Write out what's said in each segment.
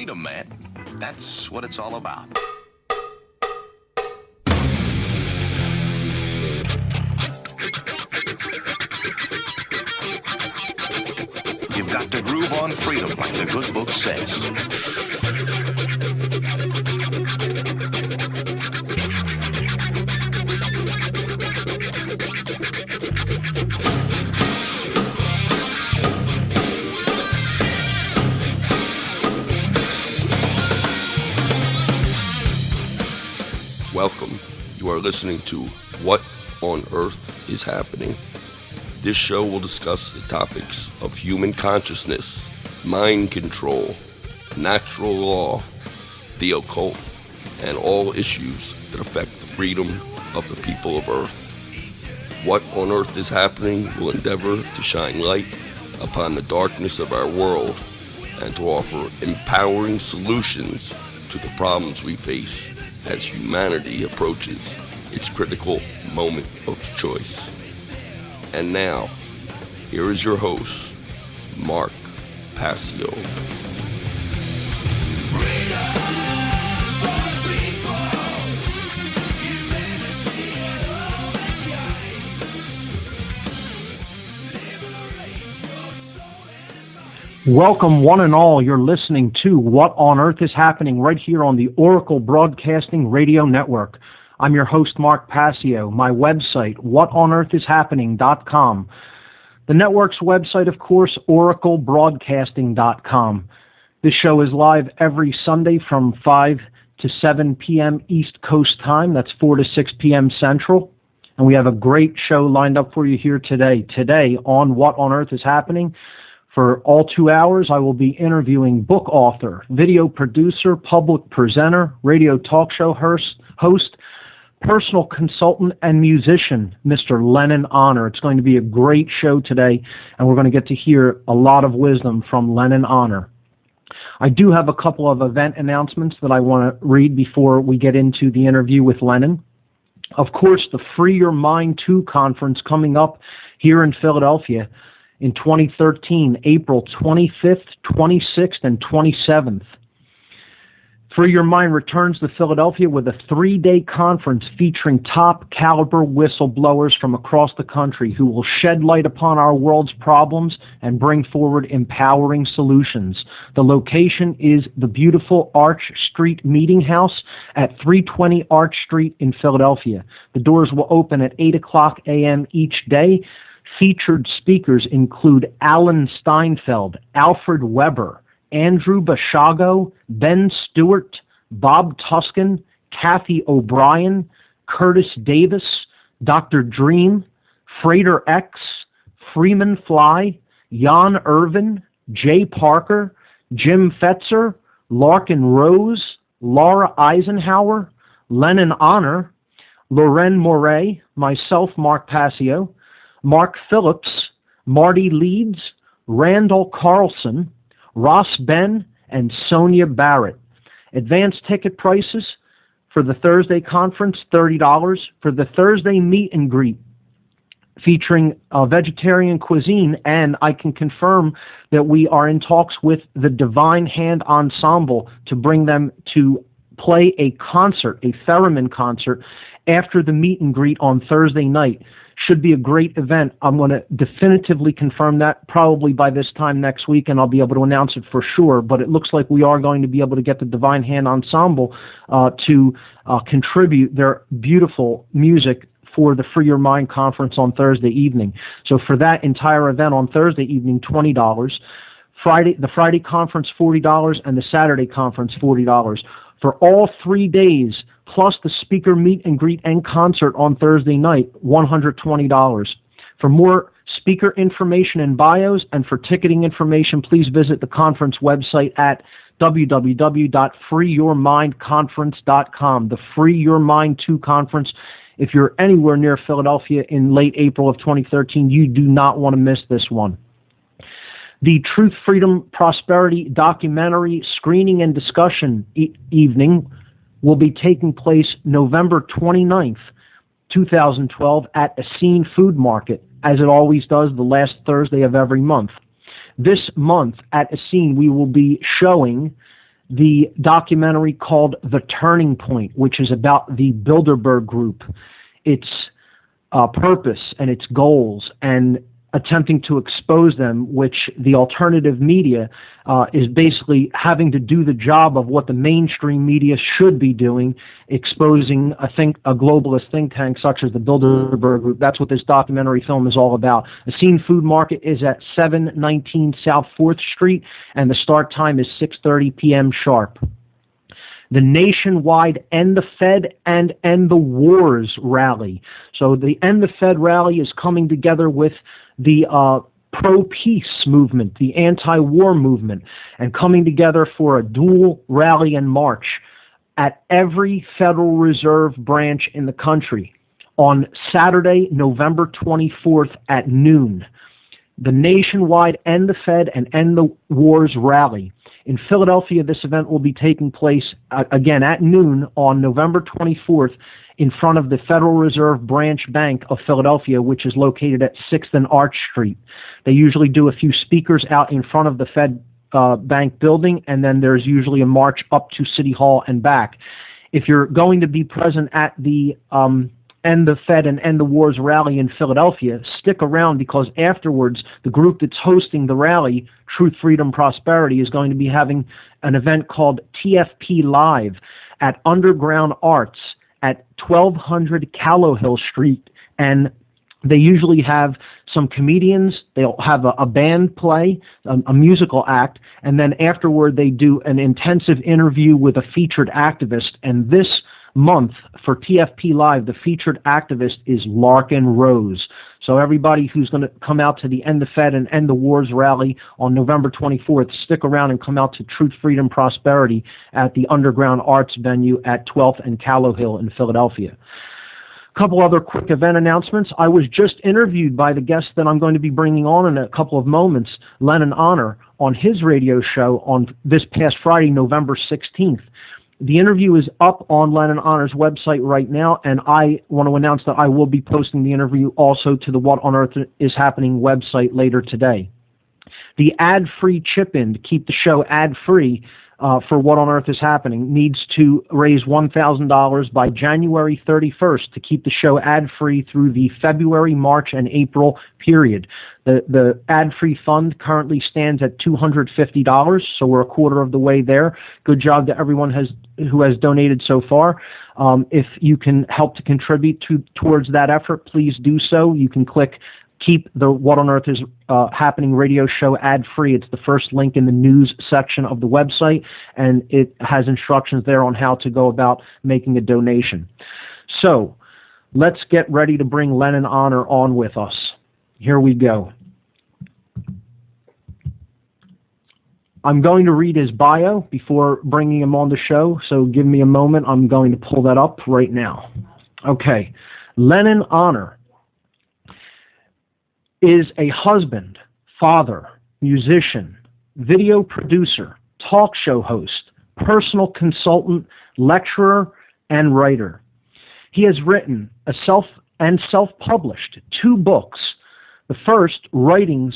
freedom, man. That's what it's all about. You've got to groove on freedom, like the good book says. Welcome. You are listening to What on Earth is Happening. This show will discuss the topics of human consciousness, mind control, natural law, the occult, and all issues that affect the freedom of the people of Earth. What on Earth is Happening will endeavor to shine light upon the darkness of our world and to offer empowering solutions to the problems we face as humanity approaches its critical moment of choice. And now, here is your host, Mark Passio. Welcome, one and all. You're listening to What on Earth is Happening right here on the Oracle Broadcasting Radio Network. I'm your host, Mark Passio. My website, whatonearthishappening.com. The network's website, of course, oraclebroadcasting.com. This show is live every Sunday from 5 to 7 p.m. East Coast time. That's 4 to 6 p.m. Central. And we have a great show lined up for you here today. Today on What on Earth is Happening, for all 2 hours, I will be interviewing book author, video producer, public presenter, radio talk show host, personal consultant, and musician, Mr. Lenon Honor. It's going to be a great show today, and we're going to get to hear a lot of wisdom from Lenon Honor. I do have a couple of event announcements that I want to read before we get into the interview with Lenon. Of course, the Free Your Mind 2 conference coming up here in Philadelphia in 2013, April 25th, 26th, and 27th. Free Your Mind returns to Philadelphia with a 3-day conference featuring top caliber whistleblowers from across the country who will shed light upon our world's problems and bring forward empowering solutions. The location is the beautiful Arch Street Meeting House at 320 Arch Street in Philadelphia. The doors will open at 8 o'clock a.m. each day. Featured speakers include Alan Steinfeld, Alfred Weber, Andrew Bashago, Ben Stewart, Bob Tuscan, Kathy O'Brien, Curtis Davis, Dr. Dream, Frater X, Freeman Fly, Jan Irvin, Jay Parker, Jim Fetzer, Larkin Rose, Laura Eisenhower, Lenon Honor, Loren Moret, myself, Mark Passio, Mark Phillips, Marty Leeds, Randall Carlson, Ross Ben, and Sonia Barrett. Advanced ticket prices for the Thursday conference, $30. For the Thursday meet and greet, featuring vegetarian cuisine, and I can confirm that we are in talks with the Divine Hand Ensemble to bring them to play a concert, a theremin concert, after the meet and greet on Thursday night. Should be a great event. I'm going to definitively confirm that probably by this time next week, and I'll be able to announce it for sure. But it looks like we are going to be able to get the Divine Hand Ensemble to contribute their beautiful music for the Free Your Mind conference on Thursday evening. So for that entire event on Thursday evening, $20. The Friday conference, $40, and the Saturday conference, $40. For all 3 days, plus the speaker meet and greet and concert on Thursday night, $120. For more speaker information and bios and for ticketing information, please visit the conference website at www.freeyourmindconference.com. The Free Your Mind 2 conference. If you're anywhere near Philadelphia in late April of 2013, you do not want to miss this one. The Truth, Freedom, Prosperity documentary screening and discussion evening will be taking place November 29th, 2012 at Essene Food Market, as it always does the last Thursday of every month. This month at Essene, we will be showing the documentary called The Turning Point, which is about the Bilderberg Group, its purpose and its goals, and attempting to expose them, which the alternative media is basically having to do the job of what the mainstream media should be doing, exposing a globalist think tank such as the Bilderberg Group. That's what this documentary film is all about. The Scene Food Market is at 719 South 4th Street, and the start time is 6:30 p.m. sharp. The nationwide End the Fed and End the Wars rally. So the End the Fed rally is coming together with the pro-peace movement, the anti-war movement, and coming together for a dual rally and march at every Federal Reserve branch in the country on Saturday, November 24th at noon. The nationwide End the Fed and End the Wars rally. In Philadelphia, this event will be taking place again at noon on November 24th in front of the Federal Reserve Branch Bank of Philadelphia, which is located at 6th and Arch Street. They usually do a few speakers out in front of the Fed Bank building, and then there's usually a march up to City Hall and back. If you're going to be present at the End the Fed and End the Wars rally in Philadelphia, stick around, because afterwards the group that's hosting the rally, Truth, Freedom, Prosperity, is going to be having an event called TFP Live at Underground Arts at 1200 Callowhill Street, and they usually have some comedians, they'll have a band play, a musical act, and then afterward they do an intensive interview with a featured activist. And this month for TFP Live, the featured activist is Larkin Rose. So everybody who's going to come out to the End the Fed and End the Wars rally on November 24th, stick around and come out to Truth, Freedom, Prosperity at the Underground Arts venue at 12th and Callowhill in Philadelphia. A couple other quick event announcements. I was just interviewed by the guest that I'm going to be bringing on in a couple of moments, Lenon Honor, on his radio show on this past Friday, November 16th. The interview is up on Lenon Honor's website right now, and I want to announce that I will be posting the interview also to the What on Earth is Happening website later today. The ad-free chip-in to keep the show ad-free for What on Earth is Happening needs to raise $1,000 by January 31st to keep the show ad-free through the February, March, and April period. The ad-free fund currently stands at $250, so we're a quarter of the way there. Good job to everyone who has donated so far. If you can help to contribute towards that effort, please do so. You can click Keep the What on Earth is Happening radio show ad-free. It's the first link in the news section of the website, and it has instructions there on how to go about making a donation. So let's get ready to bring Lenon Honor on with us. Here we go. I'm going to read his bio before bringing him on the show, so give me a moment. I'm going to pull that up right now. Okay. Lenon Honor is a husband, father, musician, video producer, talk show host, personal consultant, lecturer, and writer. He has written self-published 2 books. The first, Writings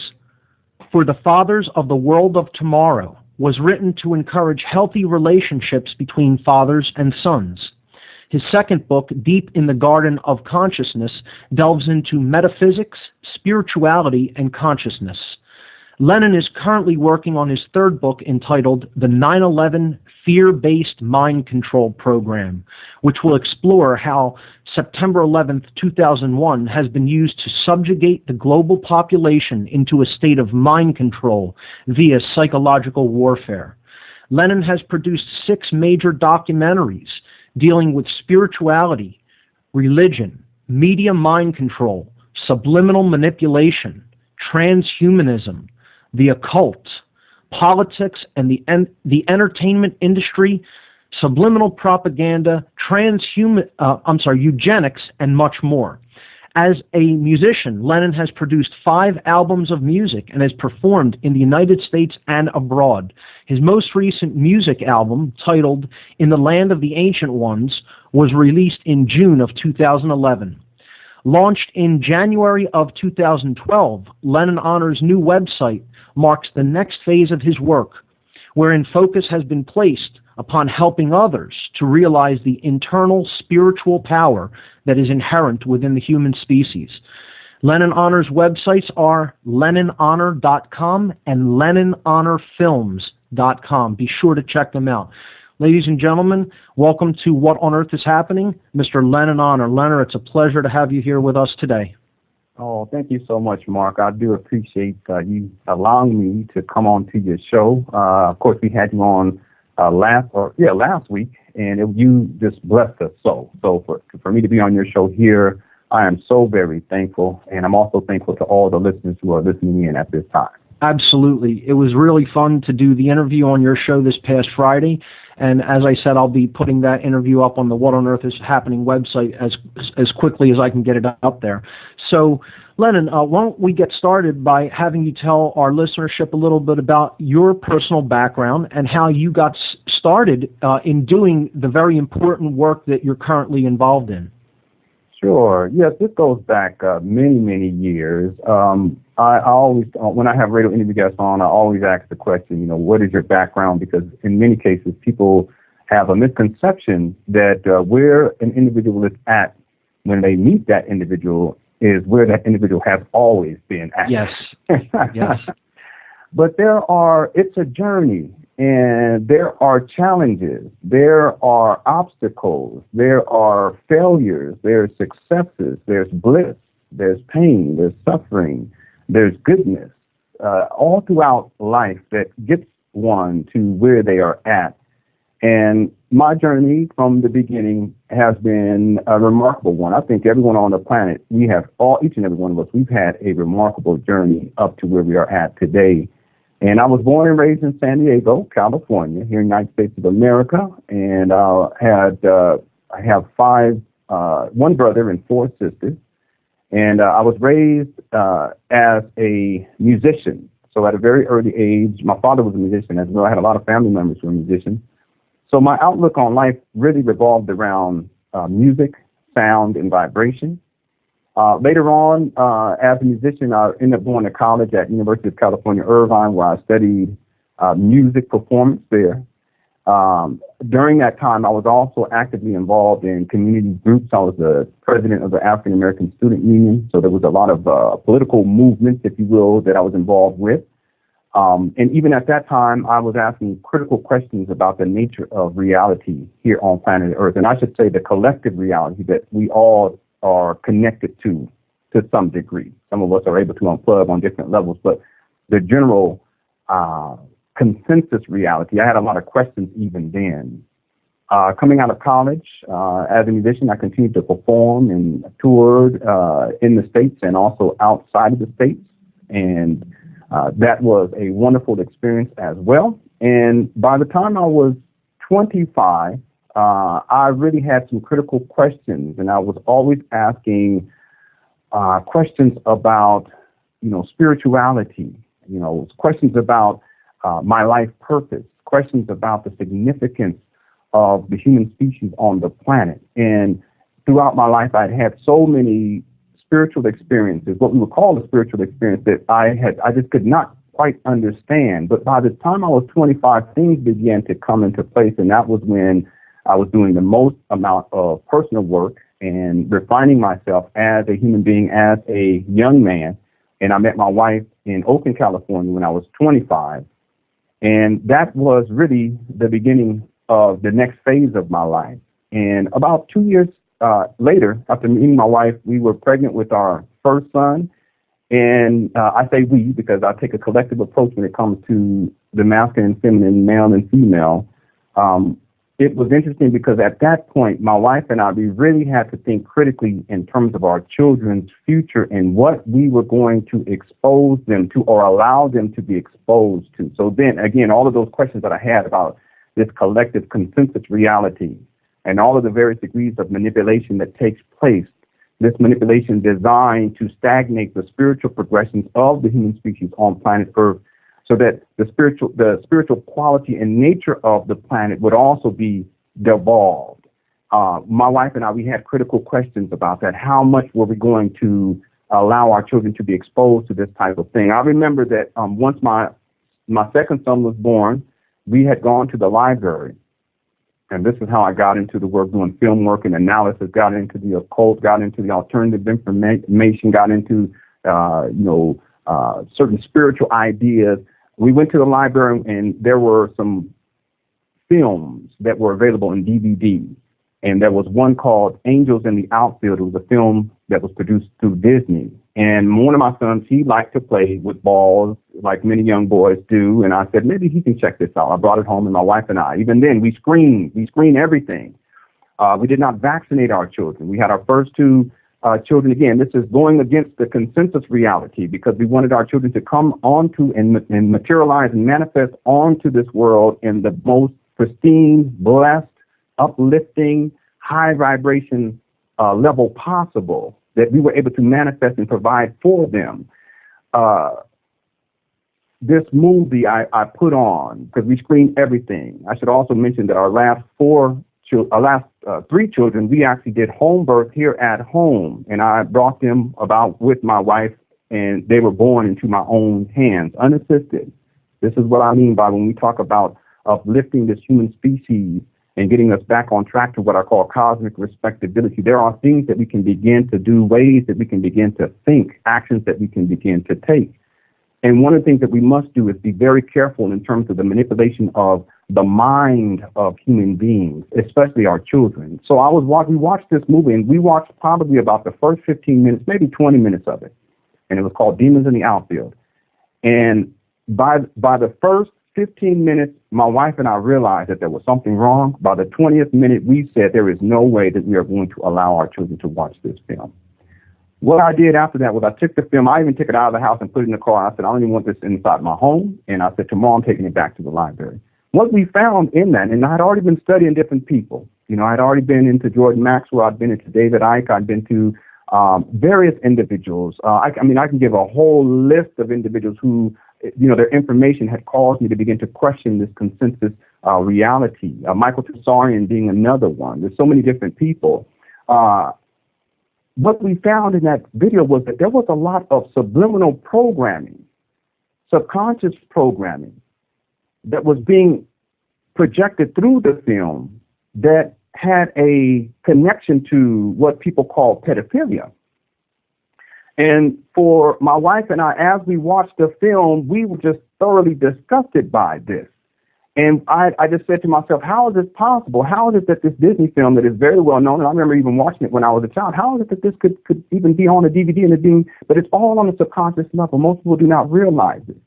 for the Fathers of the World of Tomorrow, was written to encourage healthy relationships between fathers and sons. His second book, Deep in the Garden of Consciousness, delves into metaphysics, spirituality, and consciousness. Lenon is currently working on his third book entitled The 9/11 Fear-Based Mind Control Program, which will explore how September 11th, 2001 has been used to subjugate the global population into a state of mind control via psychological warfare. Lenon has produced 6 major documentaries dealing with spirituality, religion, media mind control, subliminal manipulation, transhumanism, the occult, politics and the entertainment industry, subliminal propaganda, eugenics, and much more. As a musician, Lenon has produced 5 albums of music and has performed in the United States and abroad. His most recent music album, titled In the Land of the Ancient Ones, was released in June of 2011. Launched in January of 2012, Lenon Honor's new website marks the next phase of his work, wherein focus has been placed upon helping others to realize the internal spiritual power that is inherent within the human species. Lenon Honor's websites are LenonHonor.com and LenonHonorFilms.com. Be sure to check them out. Ladies and gentlemen, welcome to What on Earth is Happening, Mr. Lenon Honor. Leonard, it's a pleasure to have you here with us today. Oh, thank you so much, Mark. I do appreciate you allowing me to come on to your show. Of course, we had you on last week, and you just blessed us so. So for me to be on your show here, I am so very thankful, and I'm also thankful to all the listeners who are listening in at this time. Absolutely. It was really fun to do the interview on your show this past Friday. And as I said, I'll be putting that interview up on the What on Earth is Happening website as quickly as I can get it up there. So, Lenon, why don't we get started by having you tell our listenership a little bit about your personal background and how you got started in doing the very important work that you're currently involved in. Sure. Yes, this goes back many, many years. I always, when I have radio interview guests on, I always ask the question, what is your background? Because in many cases, people have a misconception that where an individual is at when they meet that individual is where that individual has always been at. Yes. Yes. But it's a journey, and there are challenges, there are obstacles, there are failures, there's successes, there's bliss, there's pain, there's suffering, there's goodness, all throughout life that gets one to where they are at. And my journey from the beginning has been a remarkable one. I think everyone on the planet, each and every one of us, we've had a remarkable journey up to where we are at today. And I was born and raised in San Diego, California, here in the United States of America. And I have one brother and four sisters. And I was raised as a musician. So at a very early age, my father was a musician as well. I had a lot of family members who were musicians. So my outlook on life really revolved around music, sound, and vibration. Later on, as a musician, I ended up going to college at University of California, Irvine, where I studied music performance there. During that time, I was also actively involved in community groups. I was the president of the African American Student Union, so there was a lot of political movements, if you will, that I was involved with. And even at that time, I was asking critical questions about the nature of reality here on planet Earth, and I should say the collective reality that we all are connected to some degree. Some of us are able to unplug on different levels, but the general consensus reality, I had a lot of questions even then. Coming out of college, as a musician, I continued to perform and toured in the States and also outside of the States. And that was a wonderful experience as well. And by the time I was 25, I really had some critical questions, and I was always asking questions about, spirituality, questions about my life purpose, questions about the significance of the human species on the planet. And throughout my life, I'd had so many spiritual experiences, what we would call a spiritual experience, that I just could not quite understand. But by the time I was 25, things began to come into place, and that was when I was doing the most amount of personal work and refining myself as a human being, as a young man. And I met my wife in Oakland, California when I was 25. And that was really the beginning of the next phase of my life. And about 2 years later, after meeting my wife, we were pregnant with our first son. And I say we because I take a collective approach when it comes to the masculine and feminine, male and female. It was interesting because at that point, my wife and I, we really had to think critically in terms of our children's future and what we were going to expose them to or allow them to be exposed to. So then, again, all of those questions that I had about this collective consensus reality and all of the various degrees of manipulation that takes place, this manipulation designed to stagnate the spiritual progressions of the human species on planet Earth, so that the spiritual quality and nature of the planet would also be devolved. My wife and I, we had critical questions about that. How much were we going to allow our children to be exposed to this type of thing? I remember that once my second son was born, we had gone to the library, and this is how I got into the work doing film work and analysis, got into the occult, got into the alternative information, got into, certain spiritual ideas. We went to the library, and there were some films that were available in DVD. And there was one called Angels in the Outfield. It was a film that was produced through Disney. And one of my sons, he liked to play with balls like many young boys do. And I said, maybe he can check this out. I brought it home, and my wife and I, even then, we screened everything. We did not vaccinate our children. We had our first two children. Again, this is going against the consensus reality, because we wanted our children to come onto and materialize and manifest onto this world in the most pristine, blessed, uplifting, high vibration level possible that we were able to manifest and provide for them. This movie I put on, because we screened everything. I should also mention that our last three children, we actually did home birth here at home, and I brought them about with my wife, and they were born into my own hands, unassisted. This is what I mean by when we talk about uplifting this human species and getting us back on track to what I call cosmic respectability. There are things that we can begin to do, ways that we can begin to think, actions that we can begin to take. And one of the things that we must do is be very careful in terms of the manipulation of the mind of human beings, especially our children. So we watched this movie, and we watched probably about the first 15 minutes, maybe 20 minutes of it. And it was called Demons in the Outfield. And by the first 15 minutes, my wife and I realized that there was something wrong. By the 20th minute, we said there is no way that we are going to allow our children to watch this film. What I did after that was I took the film, I even took it out of the house and put it in the car. I said, I don't even want this inside my home. And I said, tomorrow I'm taking it back to the library. What we found in that, and I had already been studying different people. I had already been into Jordan Maxwell. I'd been into David Icke. I'd been to various individuals. I can give a whole list of individuals who, their information had caused me to begin to question this consensus reality. Michael Tsarian being another one. There's so many different people. What we found in that video was that there was a lot of subliminal programming, subconscious programming that was being projected through the film that had a connection to what people call pedophilia. And for my wife and I, as we watched the film, we were just thoroughly disgusted by this. And I just said to myself, how is this possible? How is it that this Disney film that is very well known, and I remember even watching it when I was a child, how is it that this could even be on a DVD but it's all on a subconscious level. Most people do not realize it.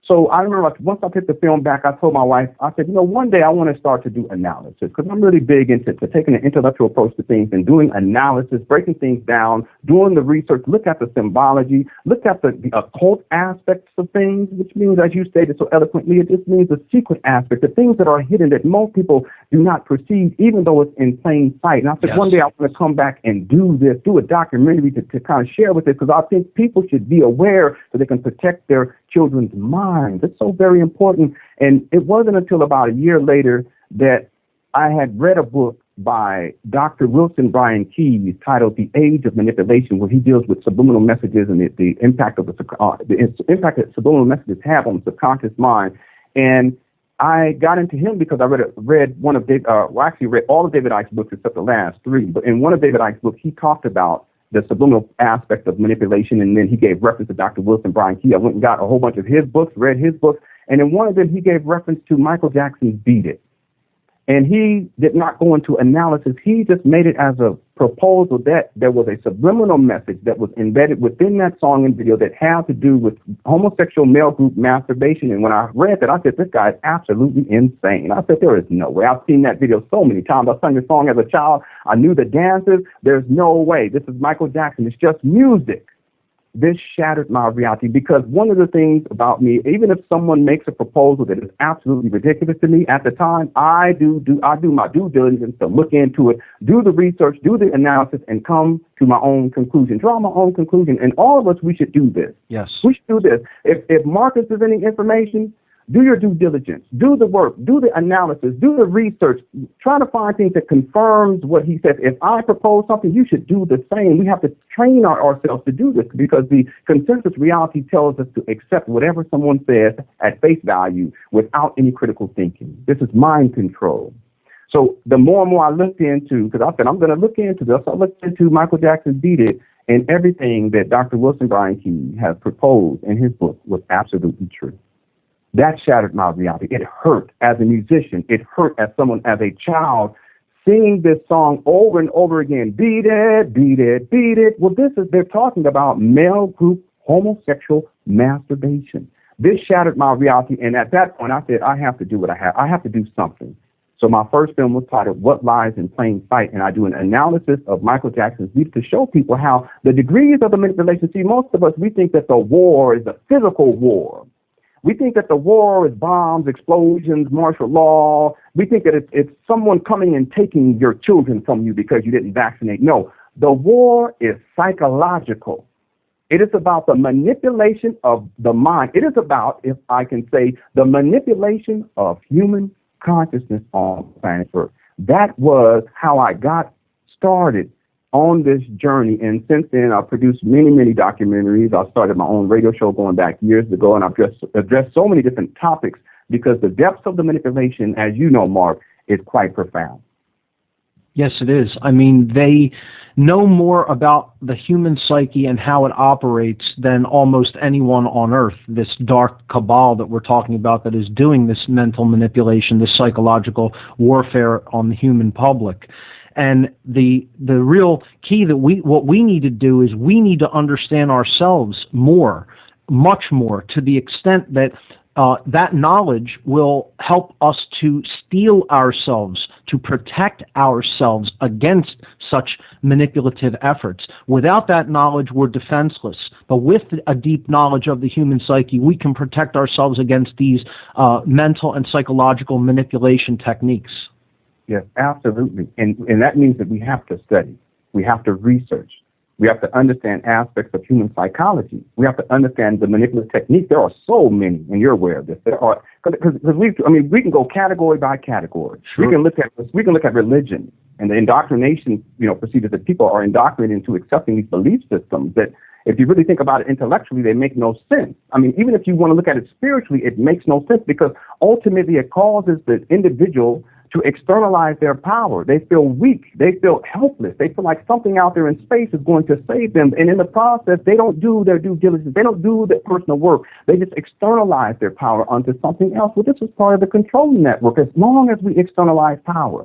So I remember once I took the film back, I told my wife, I said, one day I want to start to do analysis, because I'm really big into taking an intellectual approach to things and doing analysis, breaking things down, doing the research, look at the symbology, look at the occult aspects of things, which means, as you stated so eloquently, it just means the secret aspect, the things that are hidden that most people do not perceive, even though it's in plain sight. And I said, One day I want to come back and do a documentary to kind of share with it, because I think people should be aware so they can protect their children's minds. It's so very important. And it wasn't until about a year later that I had read a book by Dr. Wilson Bryan Keyes titled The Age of Manipulation, where he deals with subliminal messages and the impact that subliminal messages have on the subconscious mind. And I got into him because I read all of David Icke's books except the last three. But in one of David Icke's books, he talked about the subliminal aspect of manipulation, and then he gave reference to Dr. Wilson Bryan Keyes. I went and got a whole bunch of his books, read his books, and in one of them he gave reference to Michael Jackson's Beat It. And he did not go into analysis. He just made it as a proposal that there was a subliminal message that was embedded within that song and video that had to do with homosexual male group masturbation. And when I read that, I said, this guy is absolutely insane. I said, there is no way. I've seen that video so many times. I sung the song as a child. I knew the dances. There's no way. This is Michael Jackson. It's just music. This shattered my reality, because one of the things about me, even if someone makes a proposal that is absolutely ridiculous to me at the time, I do my due diligence to look into it, do the research, do the analysis, and come to my own conclusion, draw my own conclusion. And all of us, we should do this. Yes. We should do this. If Marcus is any information, Do your due diligence. Do the work. Do the analysis. Do the research. Try to find things that confirms what he says. If I propose something, you should do the same. We have to train ourselves to do this because the consensus reality tells us to accept whatever someone says at face value without any critical thinking. This is mind control. So the more and more I looked into, because I said I'm going to look into this, I looked into Michael Jackson's Beat It, and everything that Dr. Wilson Bryan Key has proposed in his book was absolutely true. That shattered my reality. It hurt as a musician. It hurt as someone, as a child, singing this song over and over again. Beat it, beat it, beat it. Well, they're talking about male group homosexual masturbation. This shattered my reality. And at that point, I said, I have to do what I have. I have to do something. So my first film was titled What Lies in Plain Sight, and I do an analysis of Michael Jackson's Beat to show people how the degrees of the manipulation. See, most of us, we think that the war is a physical war. We think that the war is bombs, explosions, martial law. We think that it's someone coming and taking your children from you because you didn't vaccinate. No, the war is psychological. It is about the manipulation of the mind. It is about, if I can say, the manipulation of human consciousness on planet Earth. That was how I got started on this journey. And since then, I've produced many, many documentaries. I started my own radio show going back years ago, and I've just addressed so many different topics because the depths of the manipulation, as you know, Mark, is quite profound. Yes, it is. I mean, they know more about the human psyche and how it operates than almost anyone on earth, this dark cabal that we're talking about that is doing this mental manipulation, this psychological warfare on the human public. And the real key that what we need to do is we need to understand ourselves more, much more, to the extent that that knowledge will help us to steel ourselves, to protect ourselves against such manipulative efforts. Without that knowledge, we're defenseless. But with a deep knowledge of the human psyche, we can protect ourselves against these mental and psychological manipulation techniques. Yes, absolutely. And that means that we have to study. We have to research. We have to understand aspects of human psychology. We have to understand the manipulative techniques. There are so many, and you're aware of this. There are, because we can go category by category. Sure. We can look at religion and the indoctrination, procedures that people are indoctrinated into accepting these belief systems that, if you really think about it intellectually, they make no sense. I mean, even if you want to look at it spiritually, it makes no sense because ultimately it causes the individual to externalize their power. They feel weak. They feel helpless. They feel like something out there in space is going to save them. And in the process, they don't do their due diligence. They don't do their personal work. They just externalize their power onto something else. Well, this is part of the control network. As long as we externalize power,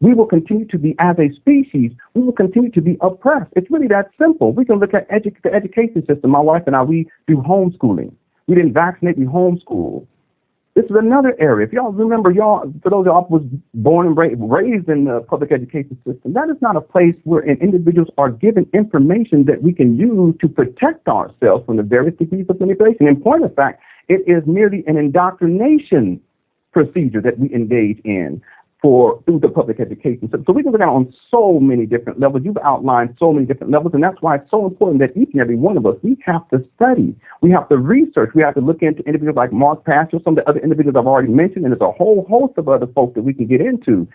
we will continue to be, as a species, we will continue to be oppressed. It's really that simple. We can look at the education system. My wife and I, we do homeschooling. We didn't vaccinate, we homeschool. This is another area. If y'all remember, for those of y'all who was born and raised in the public education system, that is not a place where individuals are given information that we can use to protect ourselves from the various degrees of manipulation. In point of fact, it is merely an indoctrination procedure that we engage in through the public education system. So we can look at it on so many different levels. You've outlined so many different levels, and that's why it's so important that each and every one of us, we have to study. We have to research. We have to look into individuals like Mark Passio, some of the other individuals I've already mentioned, and there's a whole host of other folks that we can get into.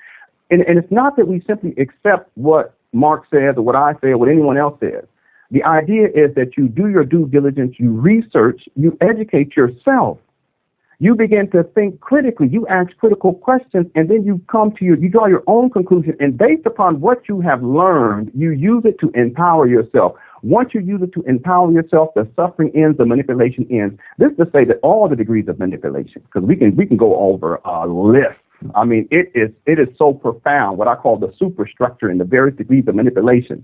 And it's not that we simply accept what Mark says or what I say or what anyone else says. The idea is that you do your due diligence, you research, you educate yourself. You begin to think critically, you ask critical questions, and then you draw your own conclusion. And based upon what you have learned, you use it to empower yourself. Once you use it to empower yourself, the suffering ends, the manipulation ends. This is to say that all the degrees of manipulation, because we can go over a list. I mean, it is so profound, what I call the superstructure and the various degrees of manipulation.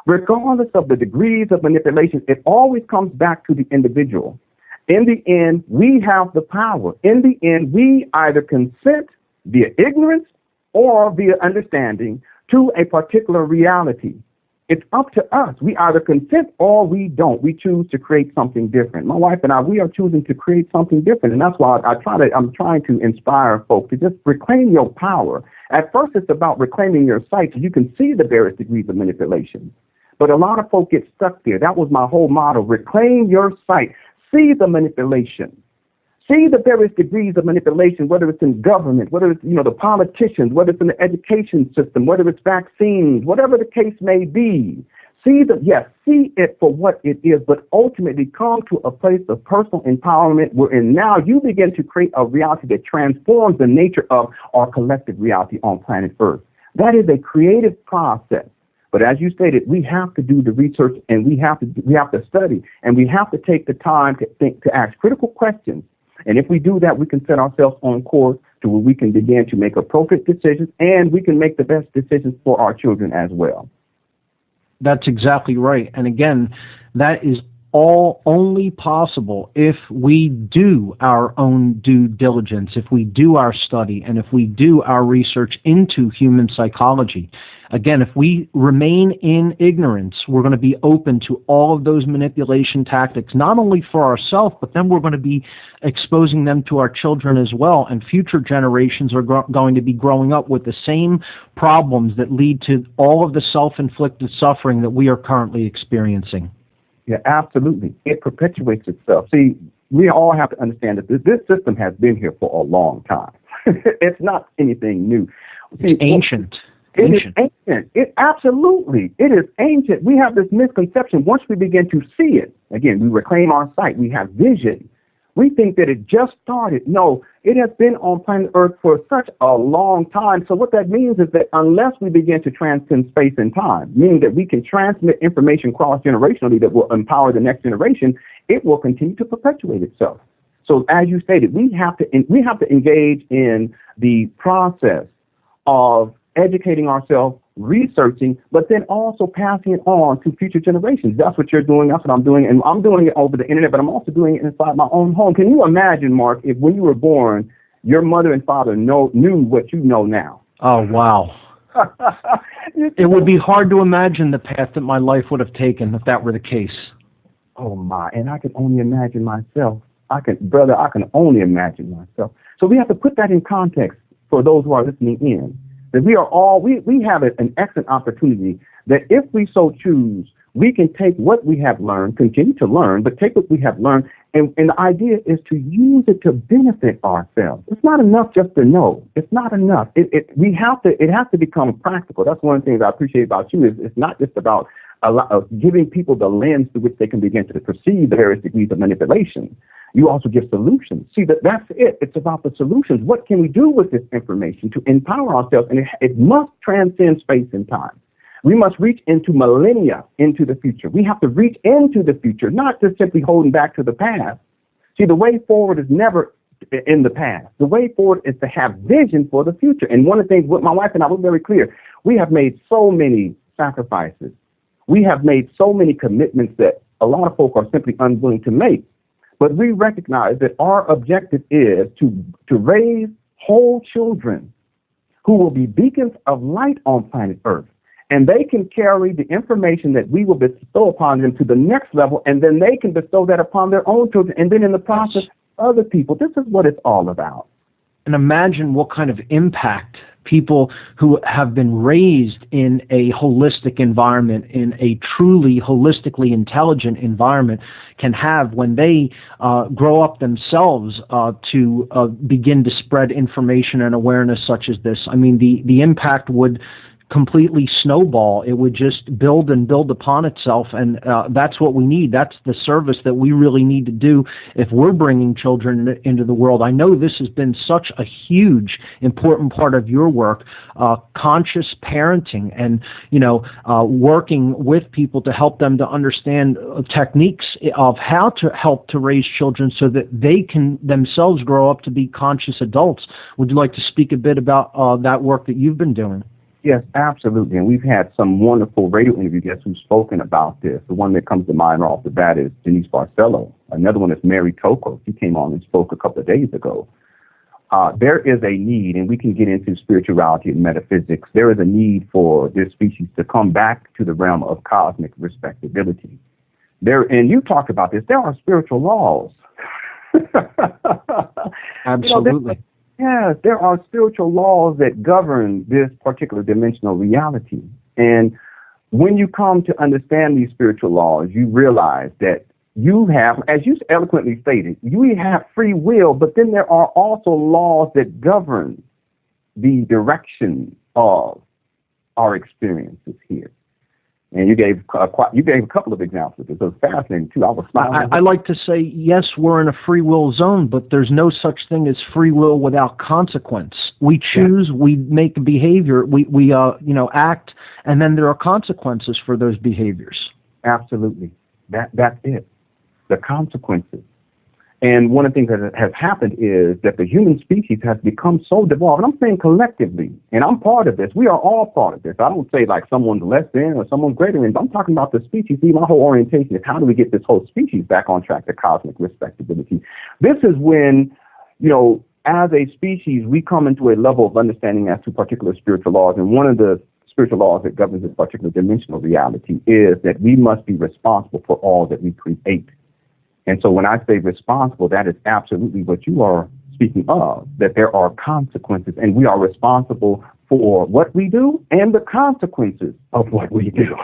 Regardless of the degrees of manipulation, it always comes back to the individual. In the end, we have the power. In the end, we either consent via ignorance or via understanding to a particular reality. It's up to us. We either consent or we don't. We choose to create something different. My wife and I, we are choosing to create something different. And that's why I'm trying to inspire folks to just reclaim your power. At first, it's about reclaiming your sight so you can see the various degrees of manipulation. But a lot of folks get stuck there. That was my whole motto. Reclaim your sight. See the manipulation. See the various degrees of manipulation, whether it's in government, whether it's, the politicians, whether it's in the education system, whether it's vaccines, whatever the case may be. See it for what it is, but ultimately come to a place of personal empowerment wherein now you begin to create a reality that transforms the nature of our collective reality on planet Earth. That is a creative process. But as you stated, we have to do the research, and we have to study, and we have to take the time to think, to ask critical questions. And if we do that, we can set ourselves on course to where we can begin to make appropriate decisions, and we can make the best decisions for our children as well. That's exactly right. And again, that is all only possible if we do our own due diligence, if we do our study, and if we do our research into human psychology. Again, if we remain in ignorance, we're going to be open to all of those manipulation tactics, not only for ourselves, but then we're going to be exposing them to our children as well. And future generations are going to be growing up with the same problems that lead to all of the self-inflicted suffering that we are currently experiencing. Yeah, absolutely. It perpetuates itself. See, we all have to understand that this system has been here for a long time. It's not anything new. See, it's ancient. It is ancient. It is ancient. We have this misconception. Once we begin to see it, again, we reclaim our sight. We have vision. We think that it just started. No, it has been on planet Earth for such a long time. So what that means is that unless we begin to transcend space and time, meaning that we can transmit information cross-generationally that will empower the next generation, it will continue to perpetuate itself. So as you stated, we have to engage in the process of educating ourselves, researching, but then also passing it on to future generations. That's what you're doing. That's what I'm doing. And I'm doing it over the internet, but I'm also doing it inside my own home. Can you imagine, Mark, if when you were born, your mother and father knew what you know now? Oh, wow. It would be hard to imagine the path that my life would have taken if that were the case. Oh, my. And I can only imagine myself. I can only imagine myself. So we have to put that in context for those who are listening in. That we have an excellent opportunity that if we so choose, we can take what we have learned, continue to learn, but take what we have learned, and the idea is to use it to benefit ourselves. It's not enough just to know. It's not enough. It has to become practical. That's one of the things I appreciate about you is it's not just about giving people the lens through which they can begin to perceive the various degrees of manipulation. You also give solutions. See, that's it. It's about the solutions. What can we do with this information to empower ourselves? And it must transcend space and time. We must reach into millennia into the future. We have to reach into the future, not just simply holding back to the past. See, the way forward is never in the past. The way forward is to have vision for the future. And one of the things with my wife and I, we're very clear. We have made so many sacrifices. We have made so many commitments that a lot of folk are simply unwilling to make. But we recognize that our objective is to raise whole children who will be beacons of light on planet Earth. And they can carry the information that we will bestow upon them to the next level, and then they can bestow that upon their own children, and then in the process, other people. This is what it's all about. And imagine what kind of impact people who have been raised in a holistic environment, in a truly holistically intelligent environment, can have when they grow up themselves to begin to spread information and awareness such as this. I mean, the impact would completely snowball. It would just build and build upon itself, and that's what we need. That's the service that we really need to do if we're bringing children into the world. I know this has been such a huge, important part of your work, conscious parenting, and working with people to help them to understand techniques of how to help to raise children so that they can themselves grow up to be conscious adults. Would you like to speak a bit about that work that you've been doing? Yes, absolutely. And we've had some wonderful radio interview guests who've spoken about this. The one that comes to mind right off the bat is Denise Barcelo. Another one is Mary Toko. She came on and spoke a couple of days ago. There is a need, and we can get into spirituality and metaphysics. There is a need for this species to come back to the realm of cosmic respectability. And you talked about this. There are spiritual laws. Absolutely. Yes, there are spiritual laws that govern this particular dimensional reality. And when you come to understand these spiritual laws, you realize that you have, as you eloquently stated, we have free will, but then there are also laws that govern the direction of our experiences here. And you gave a couple of examples. It was fascinating, too. I was smiling. I like to say, yes, we're in a free will zone, but there's no such thing as free will without consequence. We choose, we make a behavior, we act, and then there are consequences for those behaviors. Absolutely. That's it. The consequences. And one of the things that has happened is that the human species has become so devolved. And I'm saying collectively, and I'm part of this. We are all part of this. I don't say like someone's less than or someone's greater than. I'm talking about the species. See, my whole orientation is how do we get this whole species back on track to cosmic respectability? This is when, as a species, we come into a level of understanding as to particular spiritual laws. And one of the spiritual laws that governs this particular dimensional reality is that we must be responsible for all that we create. And so when I say responsible, that is absolutely what you are speaking of, that there are consequences, and we are responsible for what we do and the consequences of what we do.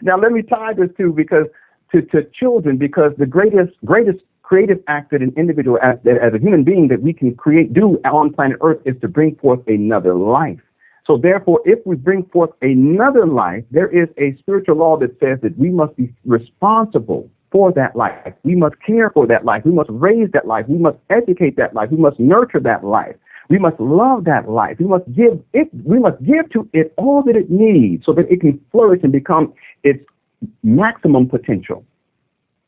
Now, let me tie this to children, because the greatest creative act that an individual, as a human being, that we can do on planet Earth is to bring forth another life. So therefore, if we bring forth another life, there is a spiritual law that says that we must be responsible for that life. We must care for that life. We must raise that life. We must educate that life. We must nurture that life. We must love that life. We must give to it all that it needs so that it can flourish and become its maximum potential.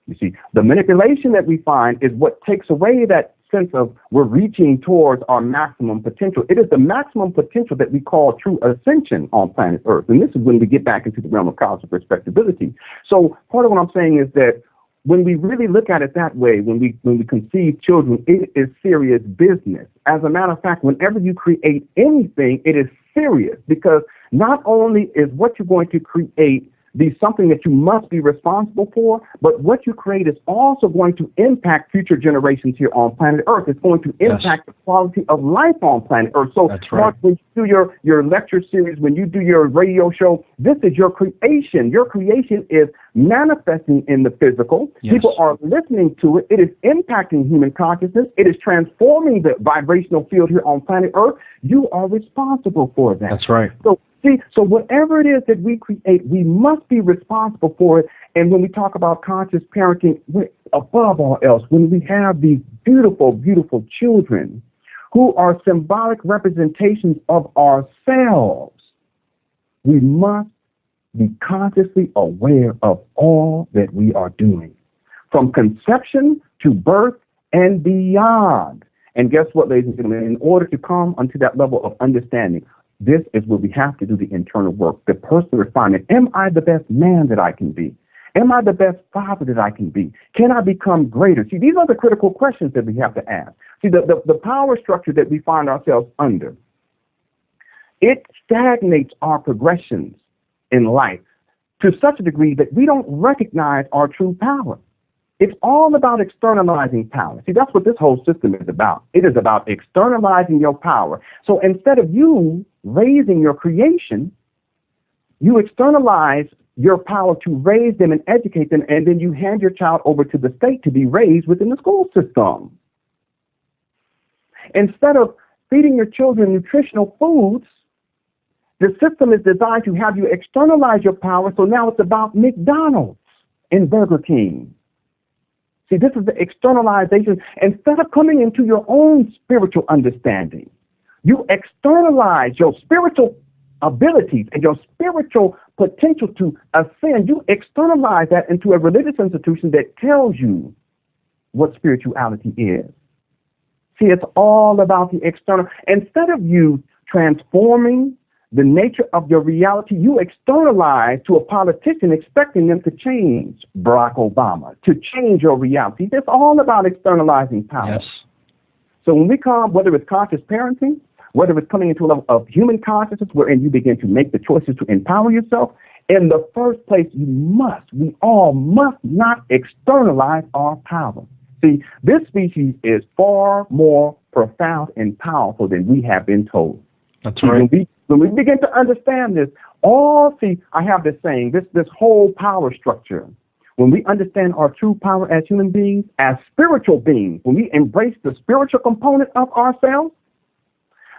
You see, the manipulation that we find is what takes away that sense of we're reaching towards our maximum potential. It is the maximum potential that we call true ascension on planet Earth. And this is when we get back into the realm of cosmic respectability. So part of what I'm saying is that when we really look at it that way, when we conceive children, it is serious business. As a matter of fact, whenever you create anything, it is serious, because not only is what you're going to create be something that you must be responsible for, but what you create is also going to impact future generations here on planet Earth. It's going to impact the quality of life on planet Earth. So, Mark, when you do your lecture series, when you do your radio show, this is your creation. Your creation is manifesting in the physical. Yes. People are listening to it. It is impacting human consciousness. It is transforming the vibrational field here on planet Earth. You are responsible for that. That's right. So whatever it is that we create, we must be responsible for it. And when we talk about conscious parenting, above all else, when we have these beautiful, beautiful children who are symbolic representations of ourselves, we must be consciously aware of all that we are doing, from conception to birth and beyond. And guess what, ladies and gentlemen? In order to come unto that level of understanding, this is where we have to do the internal work, the personal refinement. Am I the best man that I can be? Am I the best father that I can be? Can I become greater? See, these are the critical questions that we have to ask. See, the power structure that we find ourselves under, it stagnates our progressions in life to such a degree that we don't recognize our true power. It's all about externalizing power. See, that's what this whole system is about. It is about externalizing your power. So instead of you raising your creation, you externalize your power to raise them and educate them, and then you hand your child over to the state to be raised within the school system. Instead of feeding your children nutritional foods, the system is designed to have you externalize your power, so now it's about McDonald's and Burger King. See, this is the externalization. Instead of coming into your own spiritual understanding, you externalize your spiritual abilities and your spiritual potential to ascend. You externalize that into a religious institution that tells you what spirituality is. See, it's all about the external. Instead of you transforming the nature of your reality, you externalize to a politician expecting them to change Barack Obama, to change your reality. It's all about externalizing power. Yes. So when we come, whether it's conscious parenting, whether it's coming into a level of human consciousness wherein you begin to make the choices to empower yourself, in the first place, we all must not externalize our power. See, this species is far more profound and powerful than we have been told. That's right. When we begin to understand this, I have this saying, this whole power structure, when we understand our true power as human beings, as spiritual beings, when we embrace the spiritual component of ourselves,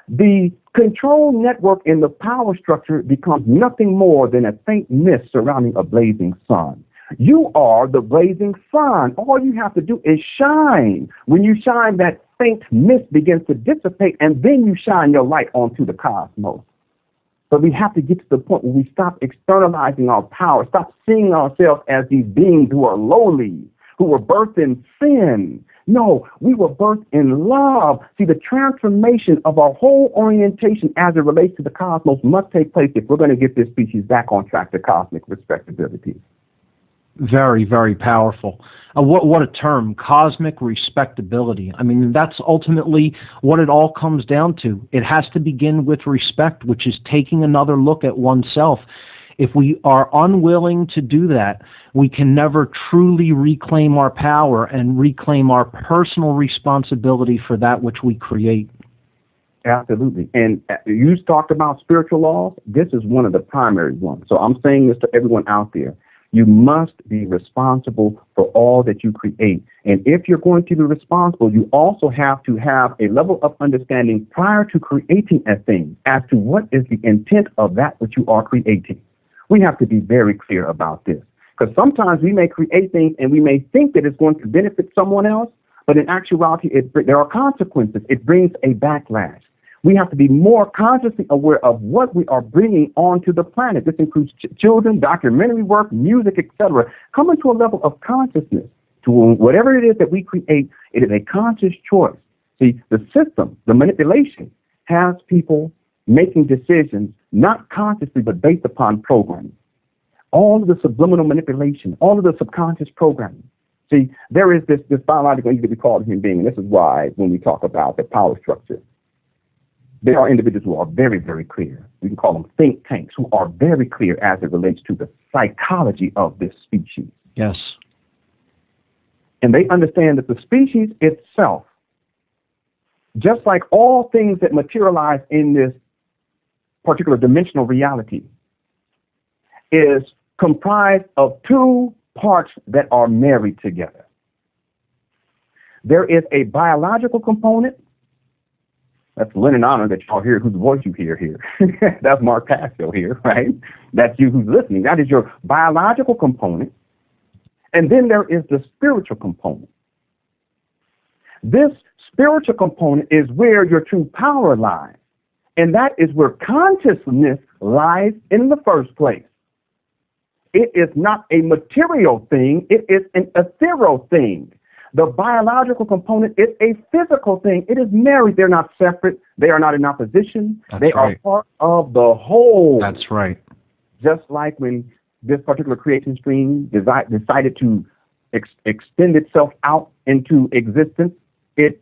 the control network in the power structure becomes nothing more than a faint mist surrounding a blazing sun. You are the blazing sun. All you have to do is shine. When you shine, that faint mist begins to dissipate, and then you shine your light onto the cosmos. But we have to get to the point where we stop externalizing our power, stop seeing ourselves as these beings who are lowly, who were birthed in sin. No, we were birthed in love. See, the transformation of our whole orientation as it relates to the cosmos must take place if we're going to get this species back on track to cosmic respectability. Very, very powerful. What a term, cosmic respectability. I mean, that's ultimately what it all comes down to. It has to begin with respect, which is taking another look at oneself. If we are unwilling to do that, we can never truly reclaim our power and reclaim our personal responsibility for that which we create. Absolutely. And you talked about spiritual laws. This is one of the primary ones. So I'm saying this to everyone out there. You must be responsible for all that you create. And if you're going to be responsible, you also have to have a level of understanding prior to creating a thing as to what is the intent of that which you are creating. We have to be very clear about this, because sometimes we may create things and we may think that it's going to benefit someone else, but in actuality, there are consequences. It brings a backlash. We have to be more consciously aware of what we are bringing onto the planet. This includes children, documentary work, music, etc. Coming to a level of consciousness to whatever it is that we create. It is a conscious choice. See, the system, the manipulation, has people making decisions not consciously but based upon programming. All of the subliminal manipulation, all of the subconscious programming. See, there is this biological entity we call a human being. And this is why when we talk about the power structure, there are individuals who are very, very clear. We can call them think tanks, who are very clear as it relates to the psychology of this species. Yes. And they understand that the species itself, just like all things that materialize in this particular dimensional reality, is comprised of two parts that are married together. There is a biological component. That's Lenon that y'all hear, whose voice you hear here. That's Mark Passio here, right? That's you who's listening. That is your biological component. And then there is the spiritual component. This spiritual component is where your true power lies. And that is where consciousness lies in the first place. It is not a material thing. It is an ethereal thing. The biological component is a physical thing. It is married. They're not separate. They are not in opposition. They are part of the whole. That's right. Just like when this particular creation stream decided to extend itself out into existence, it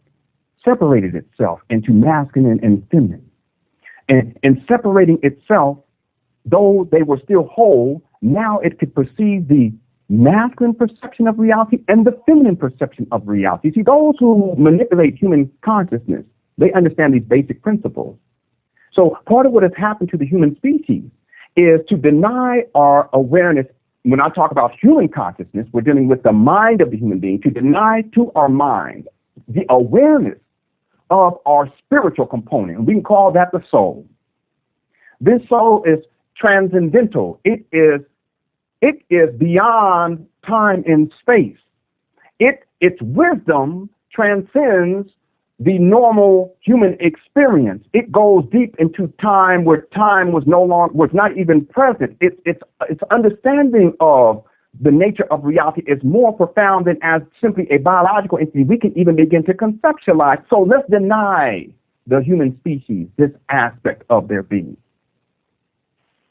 separated itself into masculine and feminine. And in separating itself, though they were still whole, now it could perceive the masculine perception of reality and the feminine perception of reality. See, those who manipulate human consciousness, they understand these basic principles. So part of what has happened to the human species is to deny our awareness. When I talk about human consciousness, we're dealing with the mind of the human being, to deny to our mind the awareness of our spiritual component. We can call that the soul. This soul is transcendental. It is beyond time and space. Its wisdom transcends the normal human experience. It goes deep into time where time was not even present. Its understanding of the nature of reality is more profound than as simply a biological entity we can even begin to conceptualize. So let's deny the human species this aspect of their being.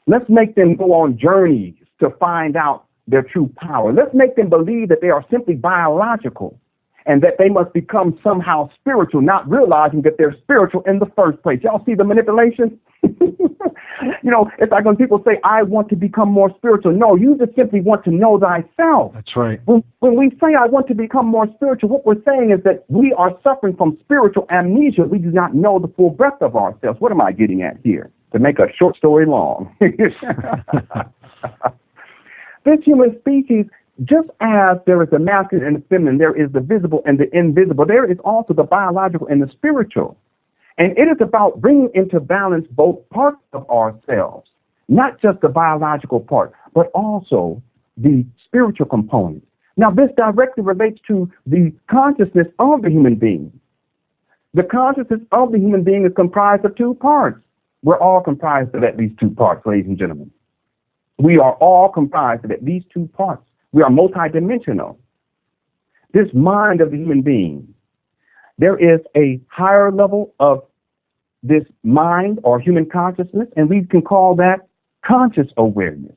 Let's make them go on journeys to find out their true power. Let's make them believe that they are simply biological and that they must become somehow spiritual, not realizing that they're spiritual in the first place. Y'all see the manipulation? It's like when people say, I want to become more spiritual. No, you just simply want to know thyself. That's right. When we say I want to become more spiritual, what we're saying is that we are suffering from spiritual amnesia. We do not know the full breadth of ourselves. What am I getting at here? To make a short story long. This human species just as there is the masculine and the feminine, there is the visible and the invisible, there is also the biological and the spiritual. And it is about bringing into balance both parts of ourselves, not just the biological part, but also the spiritual component. Now, this directly relates to the consciousness of the human being. The consciousness of the human being is comprised of two parts. We're all comprised of at least two parts, ladies and gentlemen. We are all comprised of at least two parts. We are multidimensional. This mind of the human being, there is a higher level of this mind or human consciousness, and we can call that conscious awareness.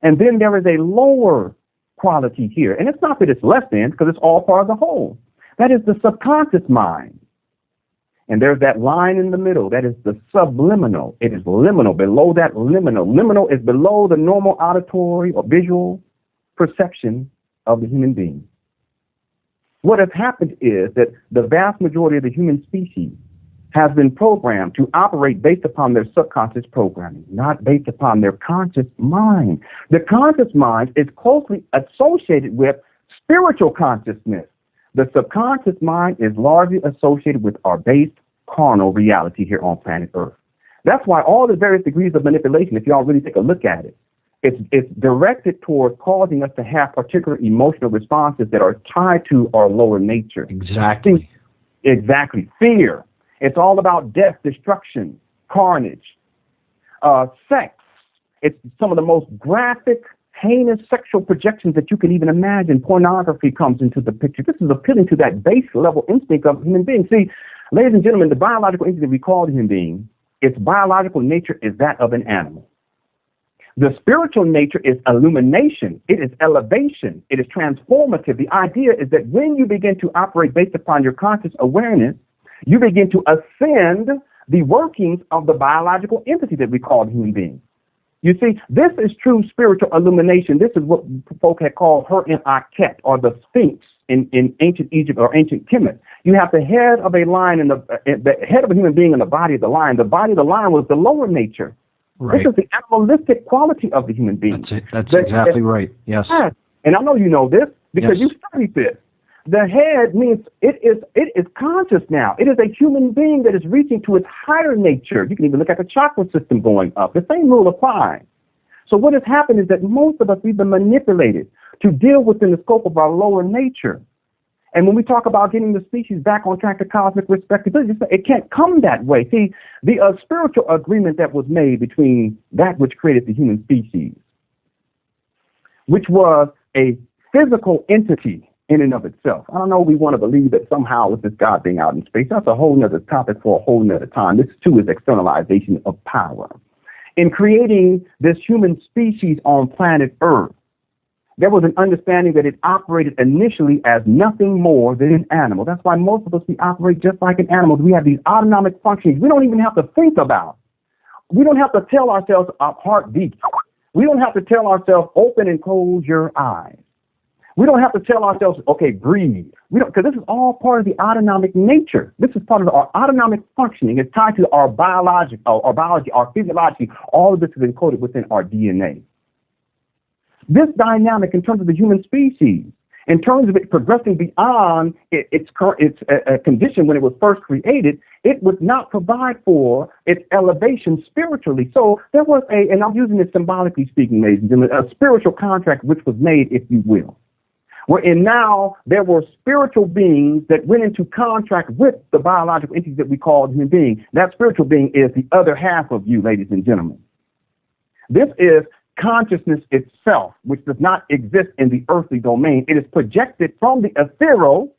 And then there is a lower quality here. And it's not that it's less than, because it's all part of the whole. That is the subconscious mind. And there's that line in the middle. That is the subliminal. It is liminal, below that liminal. Liminal is below the normal auditory or visual perception of the human being. What has happened is that the vast majority of the human species has been programmed to operate based upon their subconscious programming, not based upon their conscious mind. The conscious mind is closely associated with spiritual consciousness. The subconscious mind is largely associated with our base carnal reality here on planet Earth. That's why all the various degrees of manipulation, if y'all really take a look at it, it's directed toward causing us to have particular emotional responses that are tied to our lower nature. Exactly. Exactly. Fear. It's all about death, destruction, carnage, sex. It's some of the most graphic, heinous sexual projections that you can even imagine. Pornography comes into the picture. This is appealing to that base level instinct of human beings. See, ladies and gentlemen, the biological instinct we call the human being, its biological nature is that of an animal. The spiritual nature is illumination. It is elevation. It is transformative. The idea is that when you begin to operate based upon your conscious awareness, you begin to ascend the workings of the biological entity that we call the human being. You see, this is true spiritual illumination. This is what folk had called Her-in-Akhet, or the Sphinx in ancient Egypt or ancient Kemet. You have the head of a lion and the head of a human being and the body of the lion. The body of the lion was the lower nature. Right. This is the animalistic quality of the human being. That's exactly right. Yes. And I know you know this because Yes. you studied this. The head means it is conscious now. It is a human being that is reaching to its higher nature. You can even look at the chakra system going up. The same rule applies. So what has happened is that most of us, we've been manipulated to deal within the scope of our lower nature. And when we talk about getting the species back on track to cosmic respectability, it can't come that way. See, the spiritual agreement that was made between that which created the human species, which was a physical entity in and of itself. I don't know, we want to believe that somehow with this God being out in space, that's a whole nother topic for a whole nother time. This too is externalization of power. In creating this human species on planet Earth, there was an understanding that it operated initially as nothing more than an animal. That's why most of us, we operate just like an animal. We have these autonomic functions we don't even have to think about. We don't have to tell ourselves our heart beats. We don't have to tell ourselves open and close your eyes. We don't have to tell ourselves, okay, breathe. We don't, because this is all part of the autonomic nature. This is part of our autonomic functioning. It's tied to our biology, our physiology. All of this is encoded within our DNA. This dynamic in terms of the human species, in terms of it progressing beyond its condition when it was first created, it would not provide for its elevation spiritually. So there was and I'm using this symbolically speaking, ladies and gentlemen, a spiritual contract which was made, if you will. Wherein now there were spiritual beings that went into contract with the biological entities that we call human being. That spiritual being is the other half of you, ladies and gentlemen. This is consciousness itself, which does not exist in the earthly domain. It is projected from the ethereal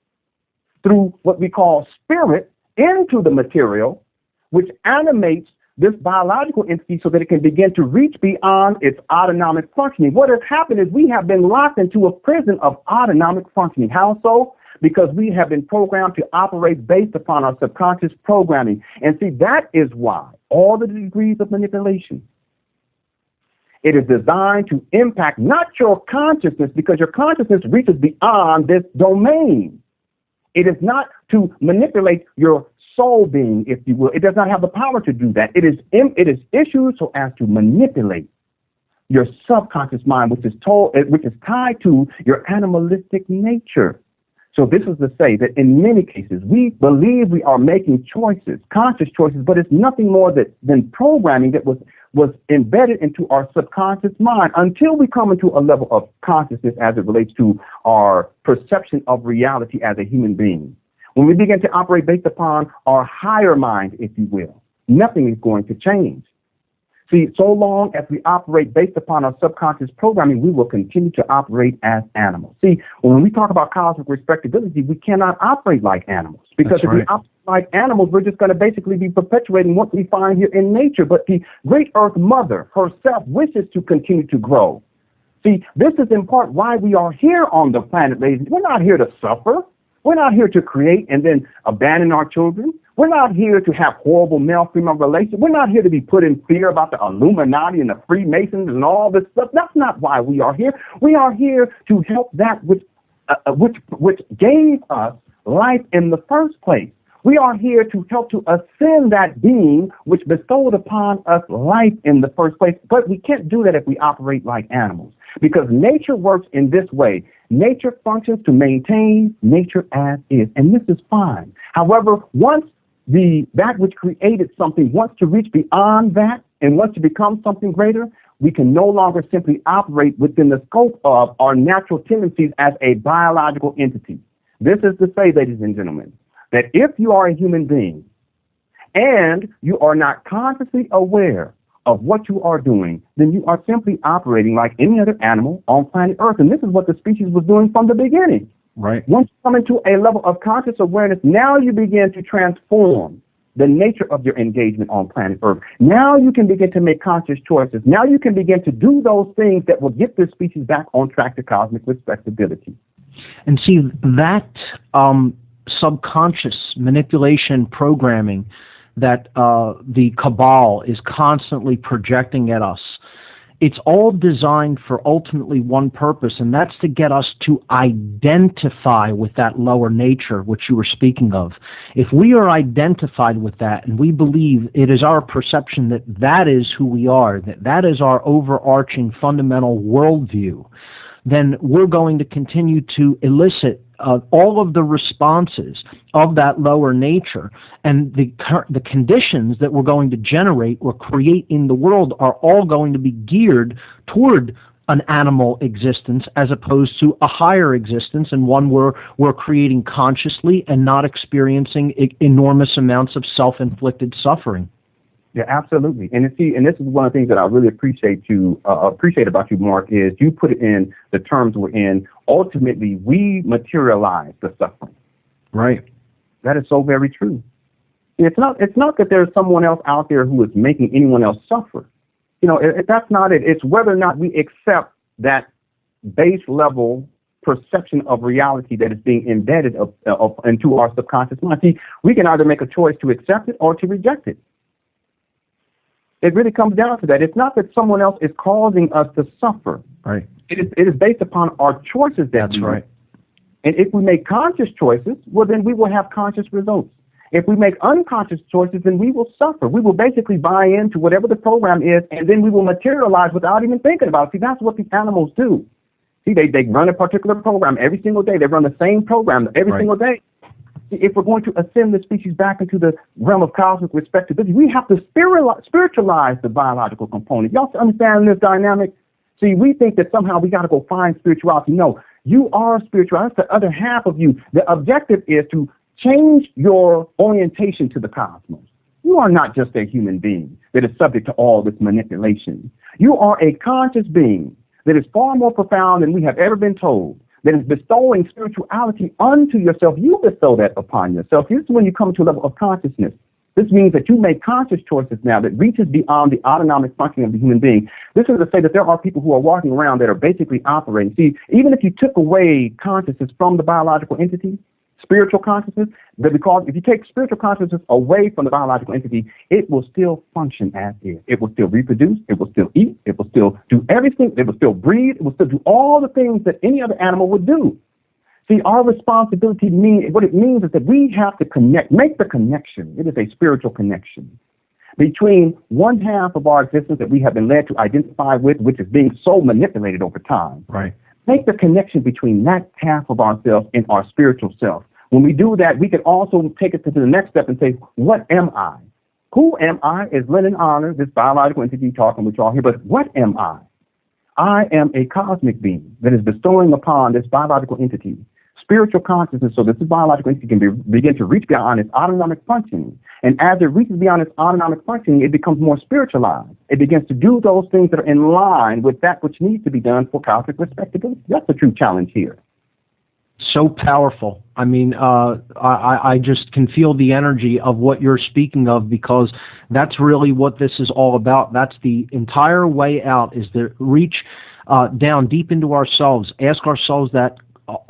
through what we call spirit into the material, which animates this biological entity so that it can begin to reach beyond its autonomic functioning. What has happened is we have been locked into a prison of autonomic functioning. How so? Because we have been programmed to operate based upon our subconscious programming. And see, that is why all the degrees of manipulation, it is designed to impact not your consciousness, because your consciousness reaches beyond this domain. It is not to manipulate your soul being, if you will. It does not have the power to do that. It is issued so as to manipulate your subconscious mind, which is tied to your animalistic nature. So this is to say that in many cases, we believe we are making choices, conscious choices, but it's nothing more than programming that was embedded into our subconscious mind until we come into a level of consciousness as it relates to our perception of reality as a human being. When we begin to operate based upon our higher mind, if you will, nothing is going to change. See, so long as we operate based upon our subconscious programming, we will continue to operate as animals. See, when we talk about cosmic respectability, we cannot operate like animals. Because if we operate like animals, we're just going to basically be perpetuating what we find here in nature. But the great Earth Mother herself wishes to continue to grow. See, this is in part why we are here on the planet, ladies. We're not here to suffer. We're not here to create and then abandon our children. We're not here to have horrible male-female relations. We're not here to be put in fear about the Illuminati and the Freemasons and all this stuff. That's not why we are here. We are here to help that which gave us life in the first place. We are here to help to ascend that being which bestowed upon us life in the first place. But we can't do that if we operate like animals, because nature works in this way. Nature functions to maintain nature as is, and this is fine. However, once that which created something wants to reach beyond that and wants to become something greater, we can no longer simply operate within the scope of our natural tendencies as a biological entity. This is to say, ladies and gentlemen, that if you are a human being and you are not consciously aware of what you are doing, then you are simply operating like any other animal on planet Earth. And this is what the species was doing from the beginning. Right. Once you come into a level of conscious awareness, now you begin to transform the nature of your engagement on planet Earth. Now you can begin to make conscious choices. Now you can begin to do those things that will get this species back on track to cosmic respectability. And see, that subconscious manipulation programming that the cabal is constantly projecting at us, it's all designed for ultimately one purpose, and that's to get us to identify with that lower nature which you were speaking of. If we are identified with that and we believe it is our perception that that is who we are, that that is our overarching fundamental worldview, then we're going to continue to elicit all of the responses of that lower nature, and the conditions that we're going to generate or create in the world are all going to be geared toward an animal existence as opposed to a higher existence, and one where we're creating consciously and not experiencing enormous amounts of self-inflicted suffering. Yeah, absolutely. And see, and this is one of the things that I really appreciate about you, Mark, is you put it in the terms we're in. Ultimately, we materialize the suffering. Right. That is so very true. It's not that there's someone else out there who is making anyone else suffer. You know, that's not it. It's whether or not we accept that base level perception of reality that is being embedded into our subconscious mind. See, we can either make a choice to accept it or to reject it. It really comes down to that. It's not that someone else is causing us to suffer. Right. It is based upon our choices that we make. And if we make conscious choices, well, then we will have conscious results. If we make unconscious choices, then we will suffer. We will basically buy into whatever the program is, and then we will materialize without even thinking about it. See, that's what these animals do. See, they run a particular program every single day. They run the same program every single day. If we're going to ascend the species back into the realm of cosmic respectability, we have to spiritualize the biological component. Y'all understand this dynamic? See, we think that somehow we got to go find spirituality. No, you are spiritual. That's the other half of you. The objective is to change your orientation to the cosmos. You are not just a human being that is subject to all this manipulation. You are a conscious being that is far more profound than we have ever been told, that is bestowing spirituality unto yourself. You bestow that upon yourself. This is when you come to a level of consciousness. This means that you make conscious choices now that reaches beyond the autonomic functioning of the human being. This is to say that there are people who are walking around that are basically operating. See, even if you took away consciousness from the biological entity, spiritual consciousness, because if you take spiritual consciousness away from the biological entity, it will still function as is. It will still reproduce, it will still eat, it will still do everything, it will still breathe, it will still do all the things that any other animal would do. See, our responsibility what it means is that we have to connect, make the connection. It is a spiritual connection between one half of our existence that we have been led to identify with, which is being so manipulated over time. Right. Make the connection between that half of ourselves and our spiritual self. When we do that, we can also take it to the next step and say, what am I? Who am I? Is Lenon honor, this biological entity talking with y'all here, but what am I? I am a cosmic being that is bestowing upon this biological entity spiritual consciousness, so that this biological entity can begin to reach beyond its autonomic functioning. And as it reaches beyond its autonomic functioning, it becomes more spiritualized. It begins to do those things that are in line with that which needs to be done for cosmic respectability. That's the true challenge here. So powerful. I mean, I just can feel the energy of what you're speaking of, because that's really what this is all about. That's the entire way out, is to reach down deep into ourselves, ask ourselves that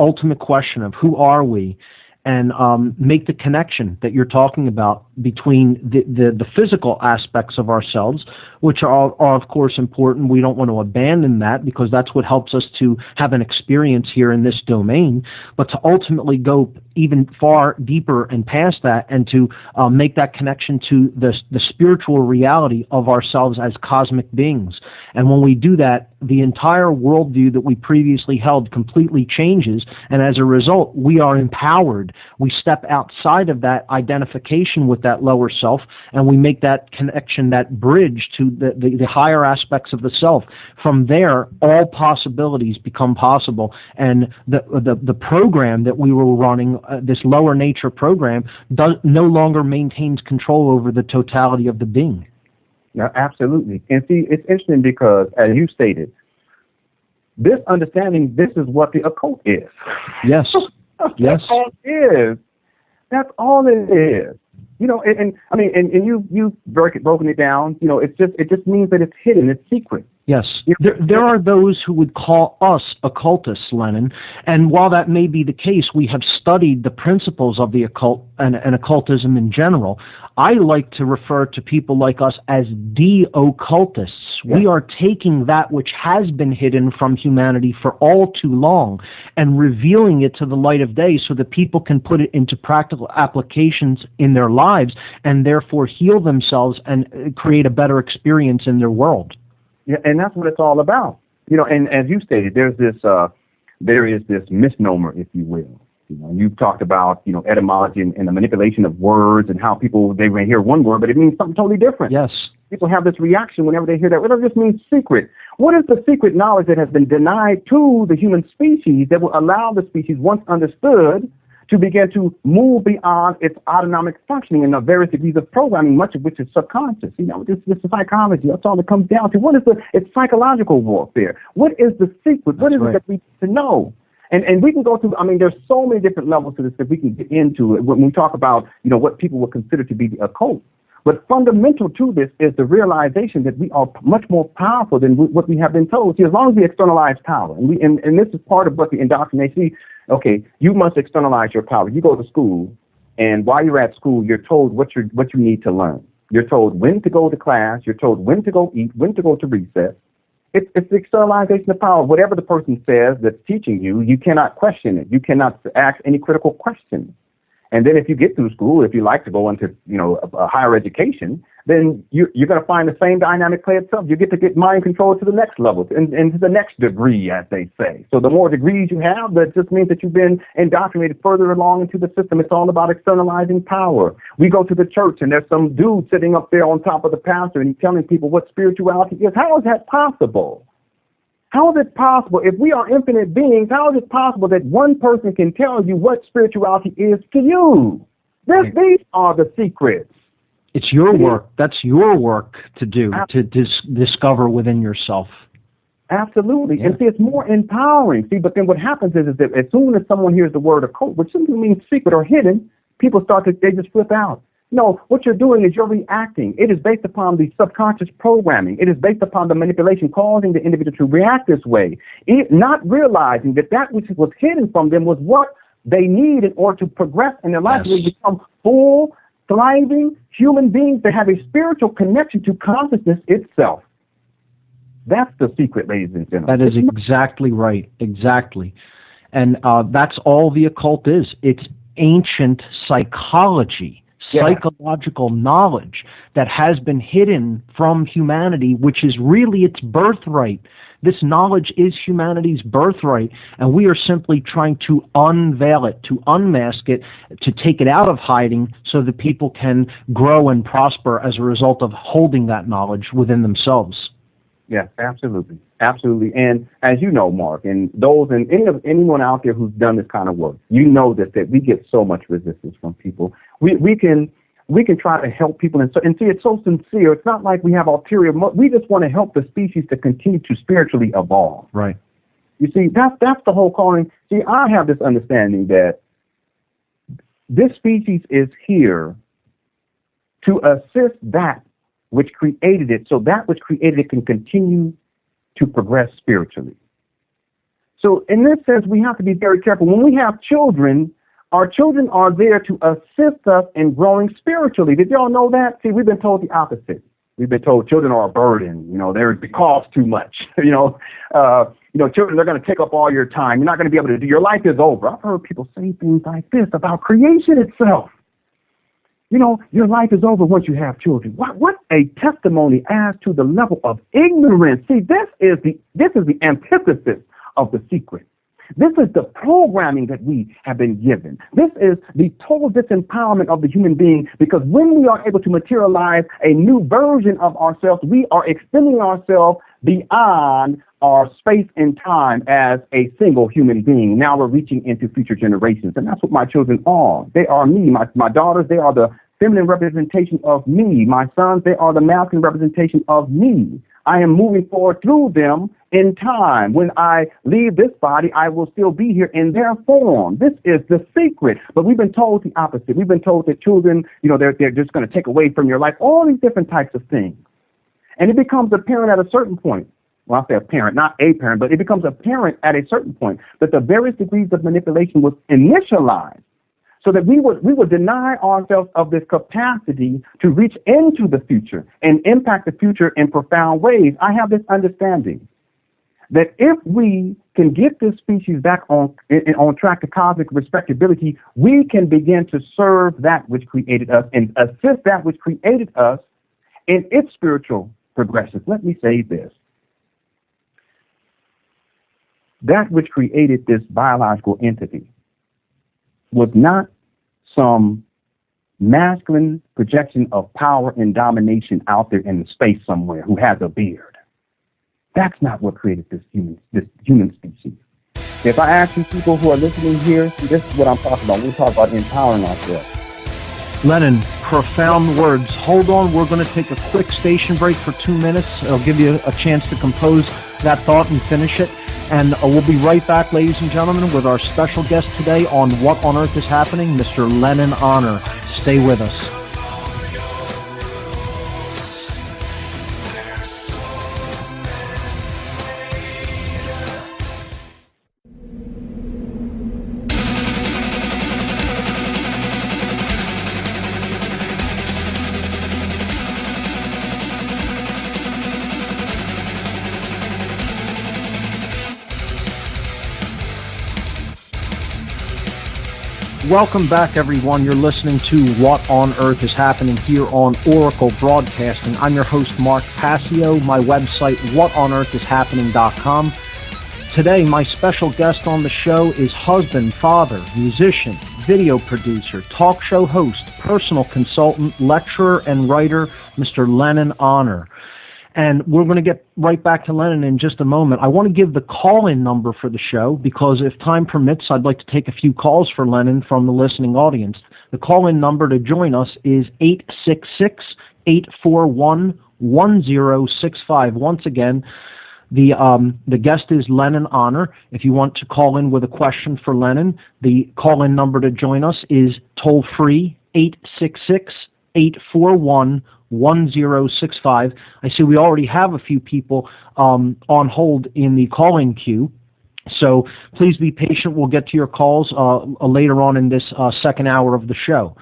ultimate question of who are we, and make the connection that you're talking about between the physical aspects of ourselves, which are of course important. We don't want to abandon that, because that's what helps us to have an experience here in this domain, but to ultimately go even far deeper and past that, and to make that connection to the spiritual reality of ourselves as cosmic beings. And when we do that, the entire worldview that we previously held completely changes, and as a result, we are empowered. We step outside of that identification with that lower self, and we make that connection, that bridge to the higher aspects of the self. From there, all possibilities become possible, and the program that we were running, this lower nature program, no longer maintains control over the totality of the being. Yeah, absolutely. And see, it's interesting because, as you stated, this understanding, this is what the occult is. Yes. Yes. That's all it is. That's all it is. You know, and you've broken it down. You know, it just means that it's hidden, it's secret. Yes. There are those who would call us occultists, Lenon, and while that may be the case, we have studied the principles of the occult and occultism in general. I like to refer to people like us as de-occultists. Yeah. We are taking that which has been hidden from humanity for all too long and revealing it to the light of day, so that people can put it into practical applications in their lives, and therefore heal themselves and create a better experience in their world. Yeah, and that's what it's all about. You know, and as you stated, there is this misnomer, if you will. You know, you've talked about, you know, etymology and the manipulation of words, and how people, they may hear one word, but it means something totally different. Yes. People have this reaction whenever they hear that. Well, it just means secret. What is the secret knowledge that has been denied to the human species that will allow the species, once understood, to begin to move beyond its autonomic functioning in the various degrees of programming, much of which is subconscious? You know, this is psychology. That's all it comes down to. It's psychological warfare. What is the secret? What is it that we need to know? And we can go through, I mean, there's so many different levels to this that we can get into when we talk about, you know, what people would consider to be the occult. But fundamental to this is the realization that we are much more powerful than what we have been told. See, as long as we externalize power, and this is part of what the indoctrination, okay, you must externalize your power. You go to school, and while you're at school, you're told what you need to learn. You're told when to go to class. You're told when to go eat, when to go to recess. It's the externalization of power. Whatever the person says that's teaching you, you cannot question it. You cannot ask any critical questions. And then if you get through school, if you like to go into, you know, a higher education, then you're going to find the same dynamic play itself. You get to get mind control to the next level and to the next degree, as they say. So the more degrees you have, that just means that you've been indoctrinated further along into the system. It's all about externalizing power. We go to the church, and there's some dude sitting up there on top of the pastor, and he's telling people what spirituality is. How is that possible? How is it possible, if we are infinite beings, how is it possible that one person can tell you what spirituality is to you? These are the secrets. It's your work. That's your work to do, to discover within yourself. Absolutely. Yeah. And see, it's more empowering. See, but then what happens is that as soon as someone hears the word occult, which simply means secret or hidden, people they just flip out. No, what you're doing is you're reacting. It is based upon the subconscious programming. It is based upon the manipulation causing the individual to react this way, not realizing that which was hidden from them was what they need in order to progress in their life, to become full, thriving human beings that have a spiritual connection to consciousness itself. That's the secret, ladies and gentlemen. That is exactly right. Exactly. And that's all the occult is. It's ancient psychology. psychological knowledge that has been hidden from humanity, which is really its birthright. This knowledge is humanity's birthright, and we are simply trying to unveil it, to unmask it, to take it out of hiding so that people can grow and prosper as a result of holding that knowledge within themselves. Yes, absolutely. Absolutely. And as you know, Mark, and those and anyone out there who's done this kind of work, you know that we get so much resistance from people. We can try to help people and see it's so sincere. It's not like we have ulterior. We just want to help the species to continue to spiritually evolve. Right. You see, that's the whole calling. See, I have this understanding that this species is here to assist that which created it, so that which created it can continue to progress spiritually. So in this sense, we have to be very careful. When we have children, our children are there to assist us in growing spiritually. Did y'all know that? See, we've been told the opposite. We've been told children are a burden. They cost too much. Children, they're going to take up all your time. You're not going to be able to do. Your life is over. I've heard people say things like this about creation itself. Your life is over once you have children. What a testimony as to the level of ignorance. See, this is the antithesis of the secret. This is the programming that we have been given. This is the total disempowerment of the human being, because when we are able to materialize a new version of ourselves, we are extending ourselves beyond our space and time as a single human being. Now we're reaching into future generations, and that's what my children are. They are me. My daughters, they are the feminine representation of me. My sons, they are the masculine representation of me. I am moving forward through them in time. When I leave this body, I will still be here in their form. This is the secret. But we've been told the opposite. We've been told that children, they're just going to take away from your life, all these different types of things. And it becomes apparent at a certain point. Well, I say apparent, not a parent, but it becomes apparent at a certain point that the various degrees of manipulation was initialized so that we would deny ourselves of this capacity to reach into the future and impact the future in profound ways. I have this understanding that if we can get this species back on track to cosmic respectability, we can begin to serve that which created us and assist that which created us in its spiritual progression. Let me say this. That which created this biological entity was not some masculine projection of power and domination out there in space somewhere who has a beard. That's not what created this human species. If I ask you people who are listening here, this is what I'm talking about. We talk about empowering ourselves. Lenon, profound words. Hold on, we're going to take a quick station break for 2 minutes. I'll give you a chance to compose that thought and finish it. And we'll be right back, ladies and gentlemen, with our special guest today on What on Earth is Happening, Mr. Lenon Honor. Stay with us. Welcome back, everyone. You're listening to What on Earth is Happening here on Oracle Broadcasting. I'm your host, Mark Passio. My website, whatonearthishappening.com. Today, my special guest on the show is husband, father, musician, video producer, talk show host, personal consultant, lecturer, and writer, Mr. Lenon Honor. And we're going to get right back to Lenon in just a moment. I want to give the call-in number for the show because if time permits, I'd like to take a few calls for Lenon from the listening audience. The call-in number to join us is 866-841-1065. Once again, the guest is Lenon Honor. If you want to call in with a question for Lenon, the call-in number to join us is toll-free 866-841-1065. I see we already have a few people on hold in the calling queue, so please be patient. We'll get to your calls later on in this second hour of the show.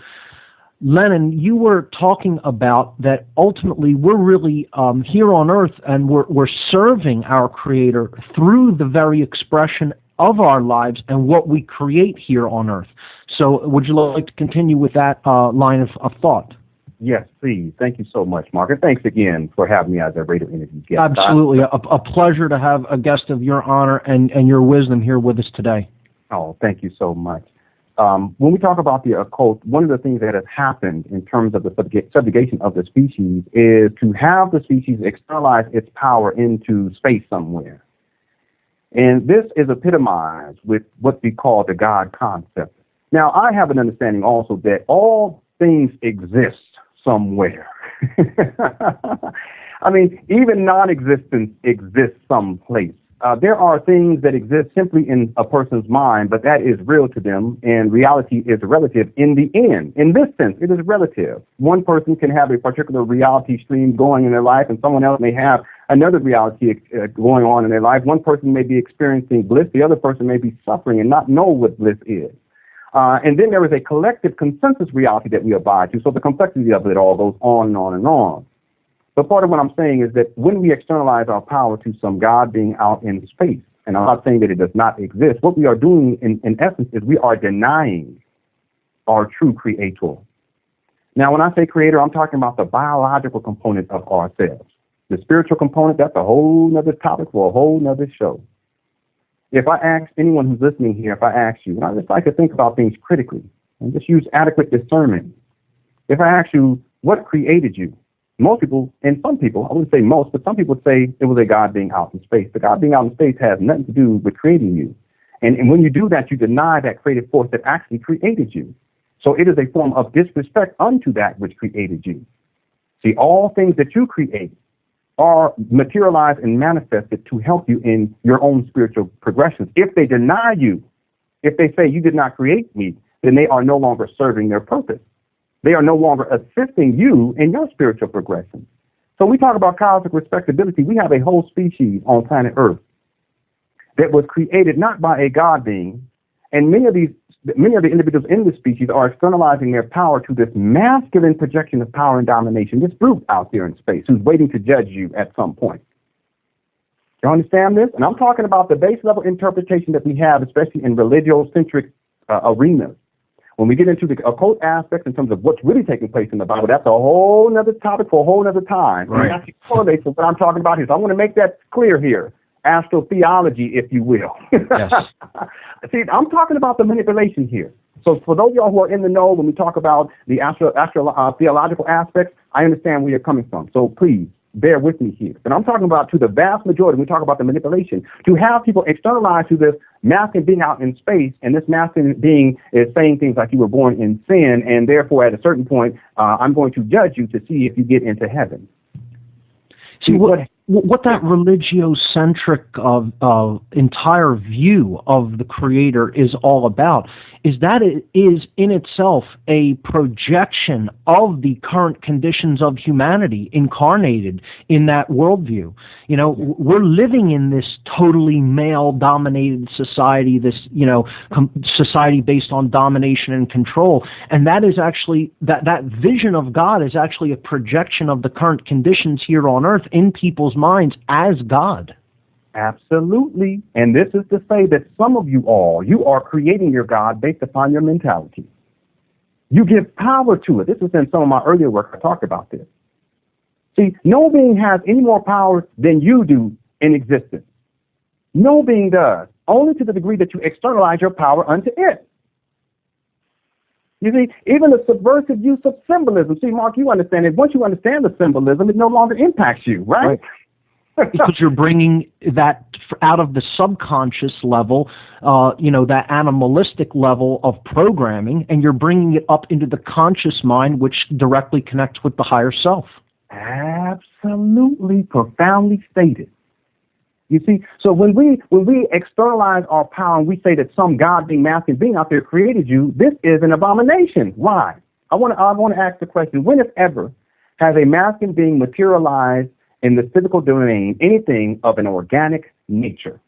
Lenon, you were talking about that ultimately we're really here on Earth and we're serving our Creator through the very expression of our lives and what we create here on earth. So would you like to continue with that line of thought? Yes, please. Thank you so much, Mark. And thanks again for having me as a radio interview guest. Absolutely. A pleasure to have a guest of your honor and your wisdom here with us today. Oh, thank you so much. When we talk about the occult, one of the things that has happened in terms of the subjugation of the species is to have the species externalize its power into space somewhere. And this is epitomized with what we call the God concept. Now, I have an understanding also that all things exist somewhere. I mean, even non-existence exists someplace. There are things that exist simply in a person's mind, but that is real to them, and reality is relative in the end. In this sense, it is relative. One person can have a particular reality stream going in their life, and someone else may have another reality going on in their life. One person may be experiencing bliss, the other person may be suffering and not know what bliss is. And then there is a collective consensus reality that we abide to, so the complexity of it all goes on and on and on. But part of what I'm saying is that when we externalize our power to some God being out in space, and I'm not saying that it does not exist, what we are doing in essence is we are denying our true creator. Now, when I say creator, I'm talking about the biological component of ourselves. The spiritual component, that's a whole nother topic for a whole nother show. If I ask anyone who's listening here, if I ask you, and I just like to think about things critically and just use adequate discernment. If I ask you, what created you? Most people, and some people, I wouldn't say most, but some people would say it was a God being out in space. The God being out in space has nothing to do with creating you. And when you do that, you deny that creative force that actually created you. So it is a form of disrespect unto that which created you. See, all things that you create are materialized and manifested to help you in your own spiritual progressions. If they deny you, if they say you did not create me, then they are no longer serving their purpose. They are no longer assisting you in your spiritual progression. So we talk about cosmic respectability. We have a whole species on planet Earth that was created not by a God being, and many of the individuals in this species are externalizing their power to this masculine projection of power and domination, this brute out there in space who's waiting to judge you at some point. You understand this? And I'm talking about the base level interpretation that we have, especially in religiocentric arenas. When we get into the occult aspects in terms of what's really taking place in the Bible, that's a whole other topic for a whole other time. Right. And that actually correlates with what I'm talking about here. So I want to make that clear here. Astrotheology, if you will. Yes. See, I'm talking about the manipulation here. So for those of y'all who are in the know, when we talk about the theological aspects, I understand where you're coming from. So please, bear with me here. But I'm talking about to the vast majority, when we talk about the manipulation, to have people externalize to this masculine being out in space, and this masculine being is saying things like you were born in sin, and therefore at a certain point, I'm going to judge you to see if you get into heaven. See, what that religiocentric entire view of the Creator is all about is that it is in itself a projection of the current conditions of humanity incarnated in that worldview. You know, we're living in this totally male-dominated society, this, society based on domination and control, and that is actually, that vision of God is actually a projection of the current conditions here on earth in people's minds as God. Absolutely. And this is to say that some of you are creating your God based upon your mentality. You give power to it. This is in some of my earlier work. I talked about this. See, no being has any more power than you do in existence. No being does, only to the degree that you externalize your power unto it. You see, even the subversive use of symbolism. See, Mark, you understand it. Once you understand the symbolism, it no longer impacts you, right? Because you're bringing that out of the subconscious level, that animalistic level of programming, and you're bringing it up into the conscious mind, which directly connects with the higher self. Absolutely, profoundly stated. You see, so when we externalize our power and we say that some God being masculine being out there created you, this is an abomination. Why? I want to ask the question: when, if ever, has a masculine being materialized in the physical domain anything of an organic nature?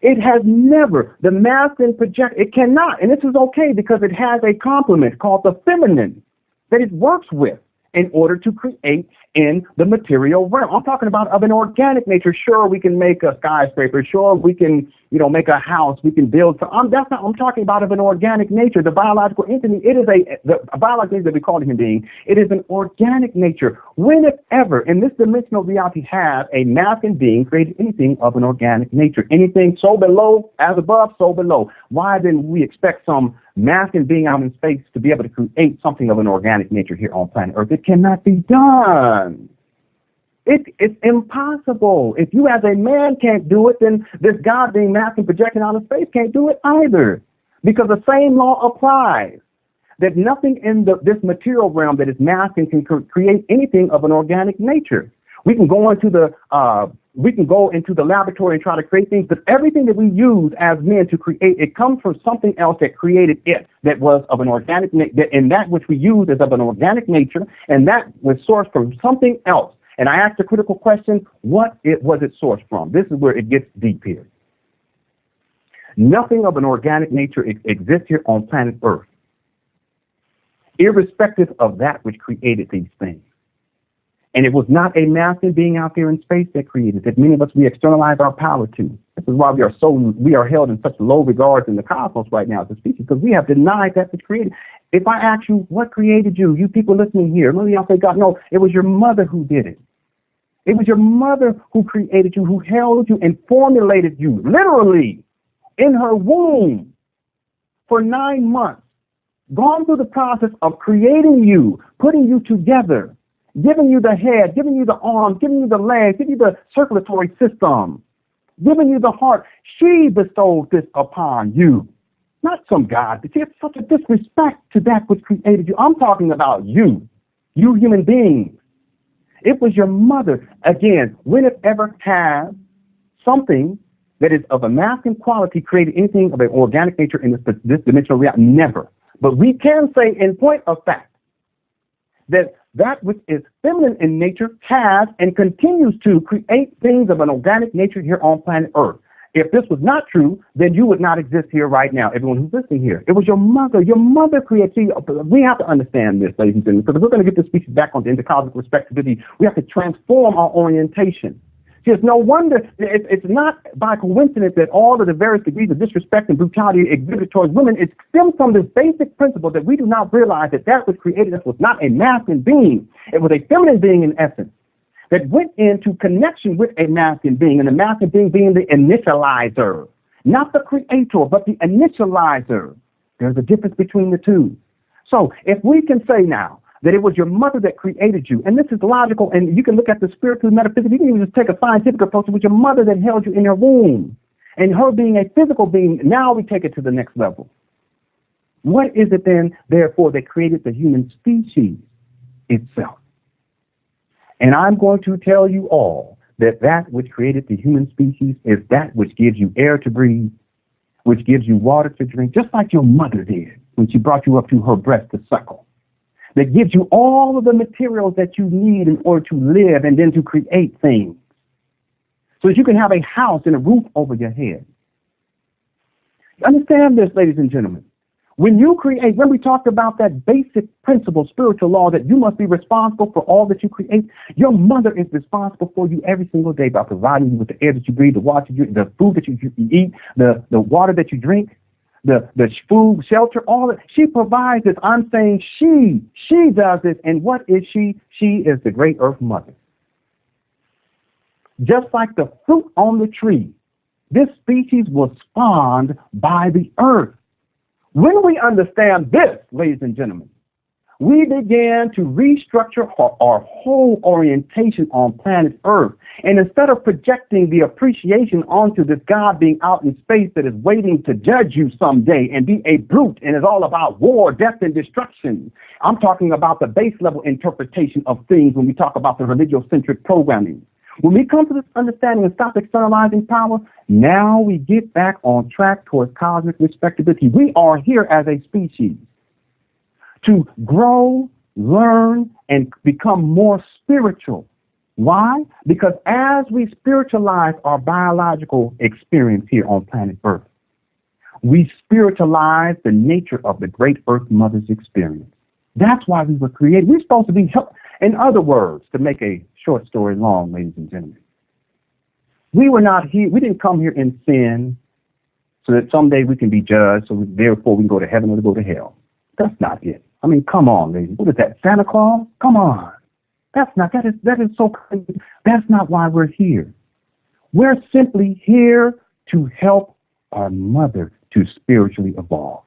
It has never. The masculine project, it cannot. And this is okay because it has a complement called the feminine that it works with. in order to create in the material realm. I'm talking about of an organic nature. Sure, we can make a skyscraper. Sure, we can, make a house. We can build. I'm talking about of an organic nature. The biological entity, it is the biological nature that we call a human being. It is an organic nature. When, if ever, in this dimensional reality have a masculine being created anything of an organic nature, anything so below, as above, so below. Why then we expect some masculine being out in space to be able to create something of an organic nature here on planet Earth? It cannot be done. It's impossible. If you as a man can't do it, then this God being masculine projecting out of space can't do it either. Because the same law applies. That nothing in this material realm that is masculine can create anything of an organic nature. We can go into the laboratory and try to create things, but everything that we use as men to create, it comes from something else that created it, that was of an organic nature, and that which we use is of an organic nature, and that was sourced from something else. And I asked a critical question, was it sourced from? This is where it gets deep here. Nothing of an organic nature exists here on planet Earth, irrespective of that which created these things. And it was not a masculine being out there in space that created it. Many of us, we externalize our power to. This is why we are held in such low regards in the cosmos right now as a species, because we have denied that which created. If I ask you, what created you? You people listening here, many of y'all say, God, no, it was your mother who did it. It was your mother who created you, who held you and formulated you, literally, in her womb for 9 months, gone through the process of creating you, putting you together, giving you the head, giving you the arms, giving you the legs, giving you the circulatory system, giving you the heart. She bestowed this upon you, not some God. But it's such a disrespect to that which created you. I'm talking about you human beings. It was your mother. Again, when it ever has something that is of a masculine quality created anything of an organic nature in this dimensional reality? Never. But we can say in point of fact that which is feminine in nature has and continues to create things of an organic nature here on planet Earth. If this was not true, then you would not exist here right now, everyone who's listening here. It was your mother. Your mother created you. We have to understand this, ladies and gentlemen, because if we're going to get this species back onto intercosmic respectability, we have to transform our orientation. It's no wonder, it's not by coincidence that all of the various degrees of disrespect and brutality exhibited towards women, it stems from this basic principle that we do not realize that which created us was not a masculine being. It was a feminine being in essence that went into connection with a masculine being, and the masculine being the initializer, not the creator, but the initializer. There's a difference between the two. So if we can say now that it was your mother that created you, and this is logical, and you can look at the spiritual metaphysics, you can even just take a scientific approach. It was your mother that held you in her womb, and her being a physical being, now we take it to the next level. What is it then, therefore, that created the human species itself? And I'm going to tell you all that which created the human species is that which gives you air to breathe, which gives you water to drink, just like your mother did when she brought you up to her breast to suckle. That gives you all of the materials that you need in order to live and then to create things. So that you can have a house and a roof over your head. Understand this, ladies and gentlemen. When we talked about that basic principle, spiritual law, that you must be responsible for all that you create, your mother is responsible for you every single day by providing you with the air that you breathe, the water you drink, the food that you eat, the water that you drink, the food, shelter, all that. She provides this. I'm saying she does this. And what is she? She is the great earth mother. Just like the fruit on the tree, this species was spawned by the earth. When we understand this, ladies and gentlemen, we began to restructure our whole orientation on planet Earth. And instead of projecting the appreciation onto this God being out in space that is waiting to judge you someday and be a brute and is all about war, death, and destruction, I'm talking about the base level interpretation of things when we talk about the religiocentric programming. When we come to this understanding and stop externalizing power, now we get back on track towards cosmic respectability. We are here as a species to grow, learn, and become more spiritual. Why? Because as we spiritualize our biological experience here on planet Earth, we spiritualize the nature of the great Earth Mother's experience. That's why we were created. We're supposed to be helped. In other words, to make a short story long, ladies and gentlemen, we were not here. We didn't come here in sin so that someday we can be judged, so therefore we can go to heaven or to go to hell. That's not it. I mean, come on, ladies. What is that, Santa Claus? Come on. That is so crazy. That's not why we're here. We're simply here to help our mother to spiritually evolve.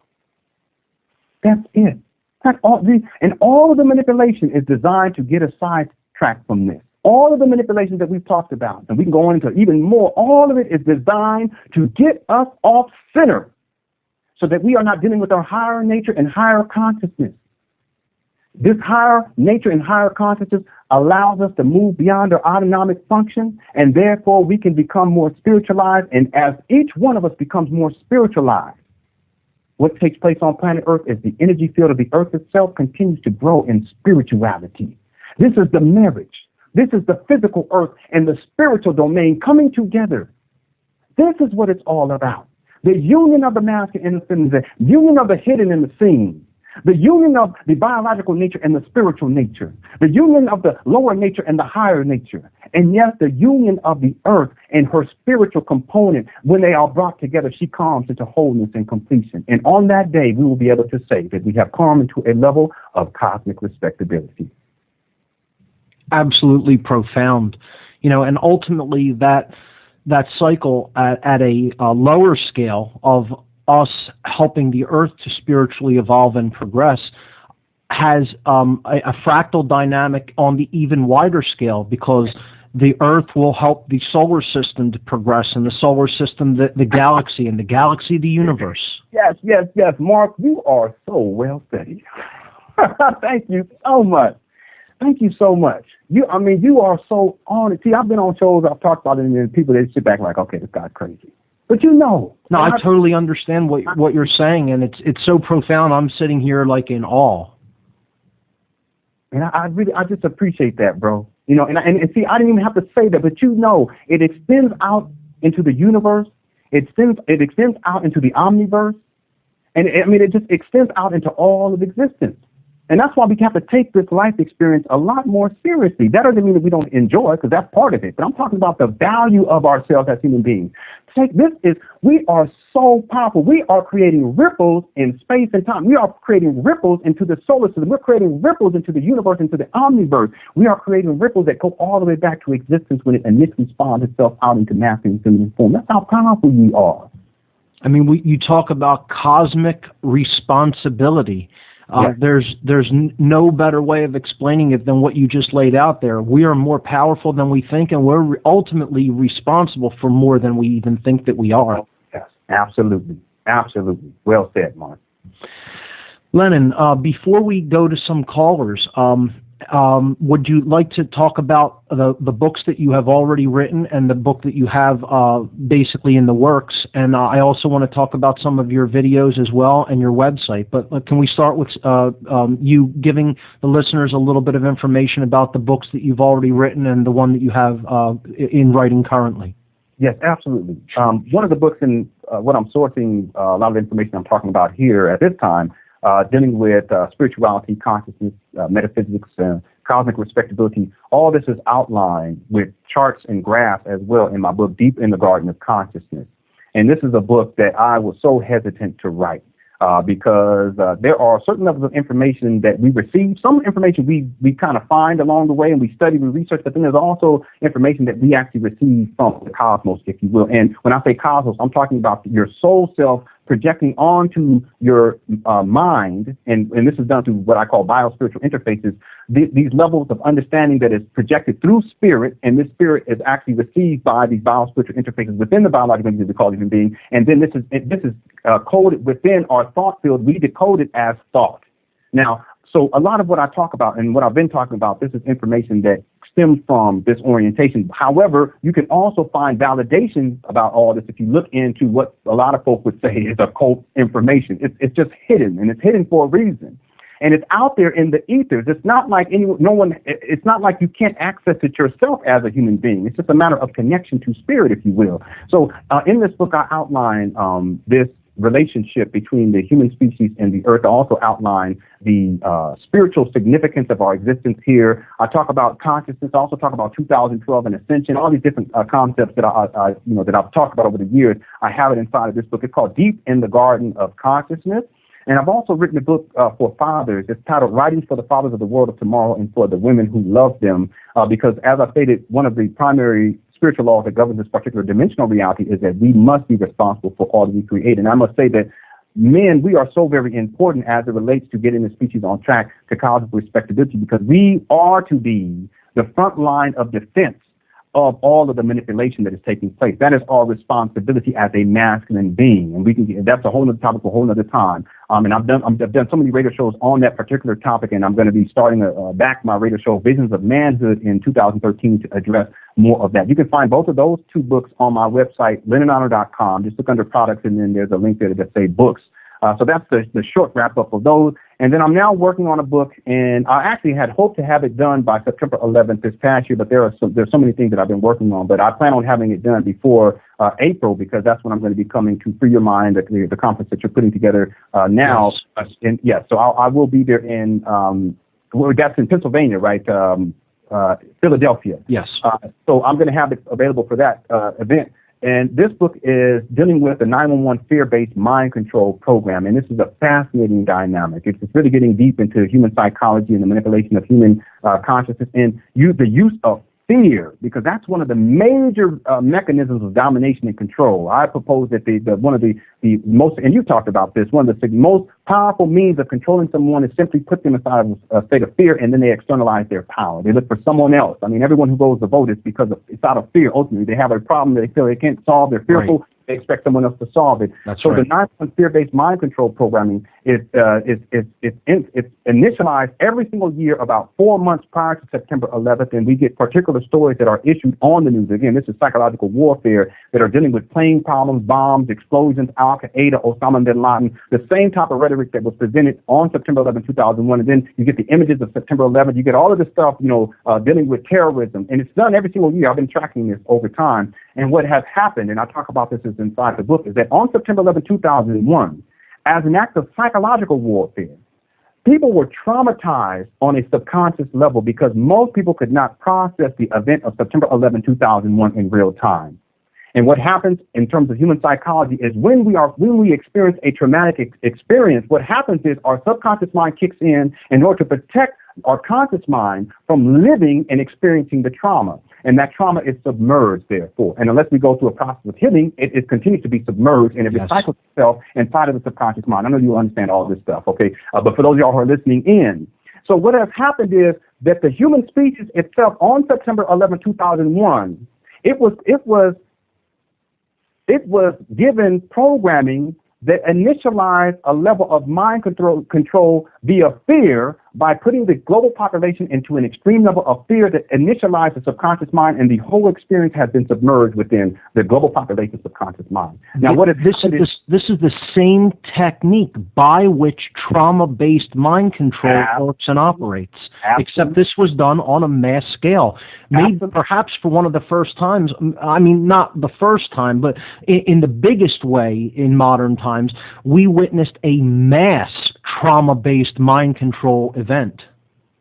That's it. That's all. And all of the manipulation is designed to get us sidetracked from this. All of the manipulation that we've talked about, and we can go into even more, all of it is designed to get us off center so that we are not dealing with our higher nature and higher consciousness. This higher nature and higher consciousness allows us to move beyond our autonomic function, and therefore we can become more spiritualized. And as each one of us becomes more spiritualized, what takes place on planet Earth is the energy field of the Earth itself continues to grow in spirituality. This is the marriage. This is the physical Earth and the spiritual domain coming together. This is what it's all about. The union of the masculine and the feminine, the union of the hidden and the seen, the union of the biological nature and the spiritual nature, the union of the lower nature and the higher nature, and yes, the union of the earth and her spiritual component. When they are brought together, she comes into wholeness and completion. And on that day, we will be able to say that we have come into a level of cosmic respectability. Absolutely profound. And ultimately that cycle at a lower scale of us helping the earth to spiritually evolve and progress has a fractal dynamic on the even wider scale, because the earth will help the solar system to progress, and the solar system, the galaxy, and the galaxy, the universe. Yes, Mark, you are so well studied. Thank you so much. Thank you so much. You are so on it. See, I've been on shows, I've talked about it, and people, they sit back like, okay, this guy's crazy. But No, I totally understand what you're saying, and it's so profound. I'm sitting here like in awe. And I just appreciate that, bro. And see, I didn't even have to say that, but it extends out into the universe. It extends out into the omniverse. And it just extends out into all of existence. And that's why we have to take this life experience a lot more seriously. That doesn't mean that we don't enjoy it, because that's part of it. But I'm talking about the value of ourselves as human beings. We are so powerful. We are creating ripples in space and time. We are creating ripples into the solar system. We're creating ripples into the universe, into the omniverse. We are creating ripples that go all the way back to existence when it initially spawned itself out into masculine and feminine form. That's how powerful we are. You talk about cosmic responsibility. Yes. There's no better way of explaining it than what you just laid out there. We are more powerful than we think, and we're ultimately responsible for more than we even think that we are. Yes, absolutely. Absolutely. Well said, Mark. Lenon, before we go to some callers, would you like to talk about the books that you have already written and the book that you have basically in the works? And I also want to talk about some of your videos as well and your website. But can we start with you giving the listeners a little bit of information about the books that you've already written and the one that you have in writing currently? Yes, absolutely. One of the books in what I'm sourcing, a lot of the information I'm talking about here at this time, dealing with spirituality, consciousness, metaphysics, cosmic respectability. All this is outlined with charts and graphs as well in my book, Deep in the Garden of Consciousness. And this is a book that I was so hesitant to write because there are certain levels of information that we receive. Some information we kind of find along the way and we study, we research, but then there's also information that we actually receive from the cosmos, if you will. And when I say cosmos, I'm talking about your soul self projecting onto your mind, and this is done through what I call biospiritual interfaces, these levels of understanding that is projected through spirit, and this spirit is actually received by these biospiritual interfaces within the biological entity we call human being, and then this is coded within our thought field. We decode it as thought. Now, so a lot of what I talk about and what I've been talking about, this is information that stems from this orientation. However, you can also find validation about all this if you look into what a lot of folks would say is occult information. It's just hidden, and it's hidden for a reason. And it's out there in the ethers. It's not like it's not like you can't access it yourself as a human being. It's just a matter of connection to spirit, if you will. So in this book, I outline this relationship between the human species and the earth. I also outline the spiritual significance of our existence here. I talk about consciousness. I also talk about 2012 and ascension, all these different concepts that that I've talked about over the years. I have it inside of this book. It's called Deep in the Garden of Consciousness. And I've also written a book for fathers. It's titled Writings for the Fathers of the World of Tomorrow and for the Women Who Love Them, because as I stated, one of the primary spiritual laws that governs this particular dimensional reality is that we must be responsible for all that we create. And I must say that men, we are so very important as it relates to getting the species on track to cosmic respectability, because we are to be the front line of defense of all of the manipulation that is taking place. That is our responsibility as a masculine being, and that's a whole other topic for a whole other time. And I've done so many radio shows on that particular topic, and I'm going to be starting back my radio show Visions of Manhood in 2013 to address more of that. You can find both of those two books on my website, LenonHonor.com. Just look under products, and then there's a link there that says books. So that's the short wrap up of those. And then I'm now working on a book, and I actually had hoped to have it done by September 11th this past year, but there's so many things that I've been working on. But I plan on having it done before April, because that's when I'm going to be coming to Free Your Mind, the conference that you're putting together now. Yes. So I will be there in that's in Pennsylvania, right? Philadelphia. Yes. So I'm going to have it available for that event. And this book is dealing with the 911 fear-based mind control program. And this is a fascinating dynamic. It's really getting deep into human psychology and the manipulation of human consciousness and the use of fear, because that's one of the major mechanisms of domination and control. I propose that one of the most, and you talked about this, one of the most powerful means of controlling someone is simply put them inside of a state of fear, and then they externalize their power. They look for someone else. I mean, everyone who goes to vote is because it's out of fear. Ultimately, they have a problem that they feel they can't solve. They're fearful. Right. They expect someone else to solve it. That's so right. The 911 fear-based mind control programming is initialized every single year about 4 months prior to September 11th, and we get particular stories that are issued on the news. Again, this is psychological warfare that are dealing with plane problems, bombs, explosions, Al-Qaeda, Osama bin Laden, the same type of rhetoric that was presented on September 11, 2001. And then you get the images of September 11th. You get all of this stuff, dealing with terrorism. And it's done every single year. I've been tracking this over time. And what has happened, and I talk about this inside the book, is that on September 11, 2001, as an act of psychological warfare, people were traumatized on a subconscious level because most people could not process the event of September 11, 2001 in real time. And what happens in terms of human psychology is when we experience a traumatic experience, what happens is our subconscious mind kicks in order to protect our conscious mind from living and experiencing the trauma. And that trauma is submerged, therefore. And unless we go through a process of healing, it continues to be submerged, and it recycles itself inside of the subconscious mind. I know you understand all this stuff, okay? But for those of y'all who are listening in, so what has happened is that the human species itself on September 11, 2001, it was given programming that initialized a level of mind control via fear by putting the global population into an extreme level of fear that initialized the subconscious mind, and the whole experience has been submerged within the global population's subconscious mind. Now, this is the same technique by which trauma-based mind control works and operates, except this was done on a mass scale. Maybe perhaps for one of the first times, I mean, not the first time, but in the biggest way in modern times, we witnessed a mass trauma-based mind control event.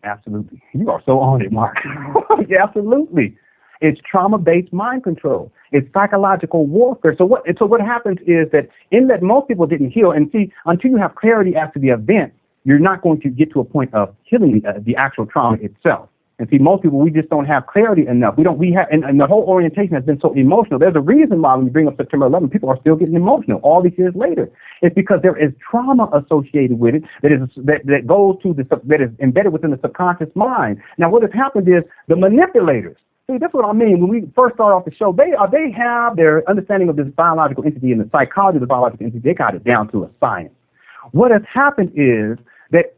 Absolutely. You are so on it, Mark. Yeah, absolutely. It's trauma-based mind control. It's psychological warfare. So what happens is that in that most people didn't heal, and see, until you have clarity as to the event, you're not going to get to a point of healing the actual trauma itself. And see, most people, we just don't have clarity enough. And the whole orientation has been so emotional. There's a reason why when you bring up September 11, people are still getting emotional all these years later. It's because there is trauma associated with it that is embedded within the subconscious mind. Now, what has happened is the manipulators. See, that's what I mean. When we first start off the show, they have their understanding of this biological entity and the psychology of the biological entity. They got it down to a science. What has happened is that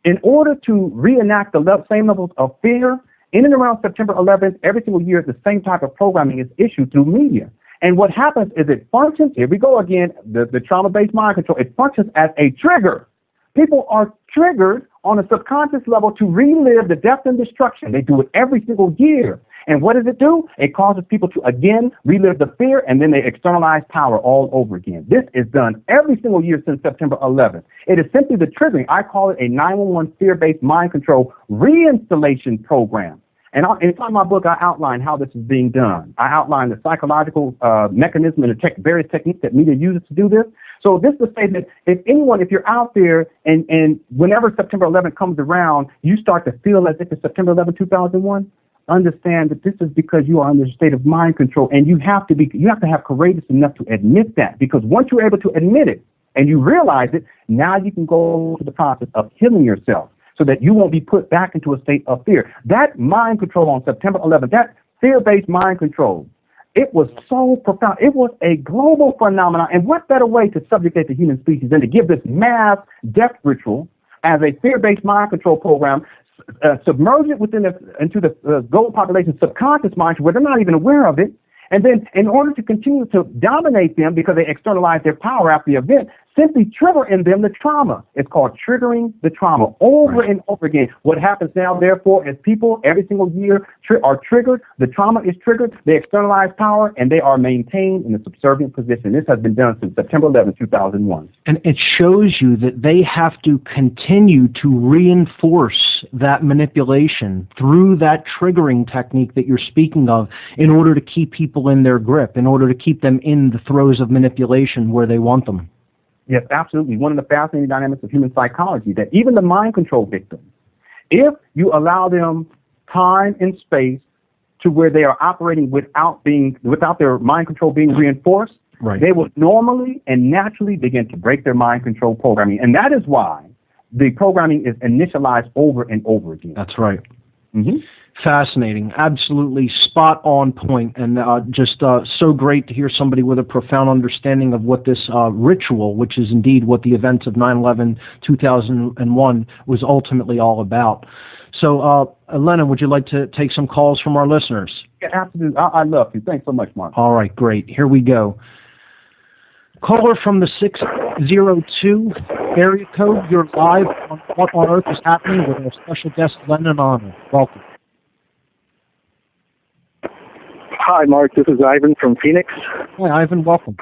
in order to reenact the same levels of fear, in and around September 11th, every single year, the same type of programming is issued through media. And what happens is it functions, here we go again, the trauma-based mind control, it functions as a trigger. People are triggered on a subconscious level to relive the death and destruction. They do it every single year. And what does it do? It causes people to, again, relive the fear, and then they externalize power all over again. This is done every single year since September 11th. It is simply the triggering. I call it a 911 fear-based mind control reinstallation program. And inside my book, I outline how this is being done. I outline the psychological mechanism and the various techniques that media uses to do this. So this is to say that if you're out there and whenever September 11th comes around, you start to feel as if it's September 11, 2001, understand that this is because you are under a state of mind control, and you have to have courageous enough to admit that, because once you're able to admit it and you realize it, now you can go to the process of healing yourself so that you won't be put back into a state of fear. That mind control on September 11th, that fear-based mind control, it was so profound. It was a global phenomenon. And what better way to subjugate the human species than to give this mass death ritual as a fear-based mind control program, submerge it into the global population's subconscious mind where they're not even aware of it. And then in order to continue to dominate them because they externalize their power after the event, simply trigger in them the trauma. It's called triggering the trauma over and over again. What happens now, therefore, is people every single year are triggered. The trauma is triggered. They externalize power, and they are maintained in a subservient position. This has been done since September 11, 2001. And it shows you that they have to continue to reinforce that manipulation through that triggering technique that you're speaking of in order to keep people in their grip, in order to keep them in the throes of manipulation where they want them. Yes, absolutely. One of the fascinating dynamics of human psychology, that even the mind control victims, if you allow them time and space to where they are operating without their mind control being reinforced, they will normally and naturally begin to break their mind control programming. And that is why the programming is initialized over and over again. That's right. Mm-hmm. Fascinating. Absolutely spot on point, and just so great to hear somebody with a profound understanding of what this ritual, which is indeed what the events of 9/11, 2001 was ultimately all about. So, Lenon, would you like to take some calls from our listeners? Yeah, absolutely. I love you. Thanks so much, Mark. All right, great. Here we go. Caller from the 602 area code, you're live on What on Earth is Happening with our special guest, Lenon Honor. Welcome. Hi, Mark. This is Ivan from Phoenix. Hi, Ivan. Welcome.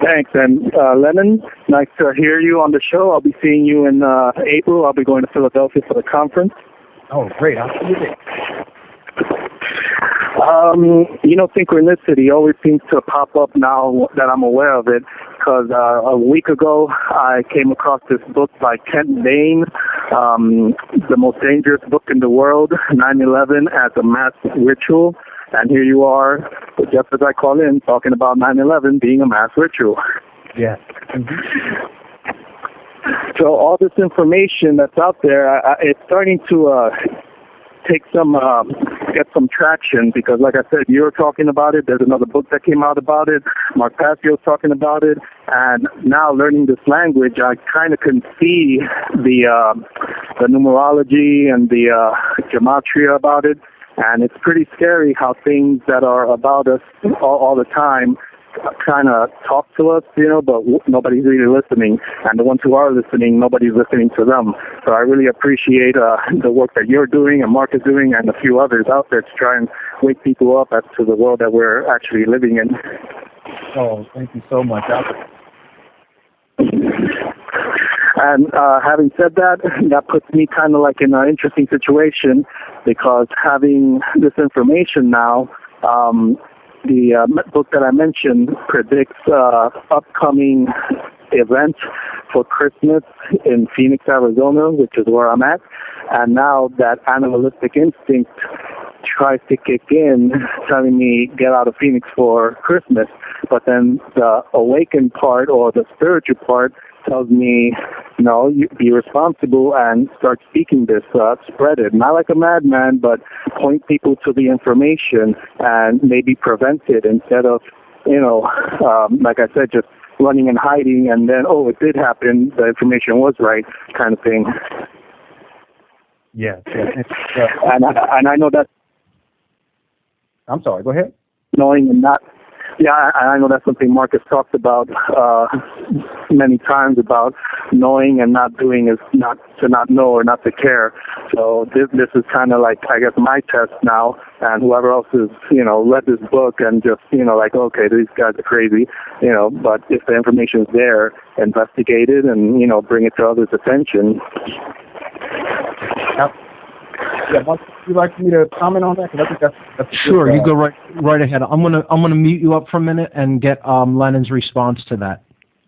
Thanks. And Lenon, nice to hear you on the show. I'll be seeing you in April. I'll be going to Philadelphia for the conference. Oh, great. I'll see you there. Synchronicity always seems to pop up now that I'm aware of it, because a week ago I came across this book by Kent Bain, The Most Dangerous Book in the World, 9/11 as a Mass Ritual. And here you are, just as I call in, talking about 9/11 being a mass ritual. Yeah. So all this information that's out there, it's starting to get some traction, because like I said, you're talking about it. There's another book that came out about it. Mark Passio is talking about it. And now learning this language, I kind of can see the numerology and the gematria about it. And it's pretty scary how things that are about us all the time kind of talk to us, but nobody's really listening. And the ones who are listening, nobody's listening to them. So I really appreciate the work that you're doing and Mark is doing and a few others out there to try and wake people up as to the world that we're actually living in. Oh, thank you so much. And having said that, that puts me kind of like in an interesting situation, because having this information now, the book that I mentioned predicts upcoming events for Christmas in Phoenix, Arizona, which is where I'm at. And now that animalistic instinct tries to kick in, telling me get out of Phoenix for Christmas. But then the awakened part, or the spiritual part, tells me, no, you be responsible and start speaking this, spread it. Not like a madman, but point people to the information and maybe prevent it, instead of, like I said, just running and hiding and then, oh, it did happen, the information was right, kind of thing. Yes. And I know that. I'm sorry, go ahead. Knowing and not. Yeah, I know that's something Marcus talked about, many times about knowing and not doing is not to not know or not to care. So this is kind of like, I guess, my test now, and whoever else has, read this book and just, like, okay, these guys are crazy, but if the information is there, investigate it and, bring it to others' attention. Yeah, Mark, would you like me to comment on that? 'Cause I think that's Sure, good, you go right ahead. I'm gonna mute you up for a minute and get Lenon's response to that.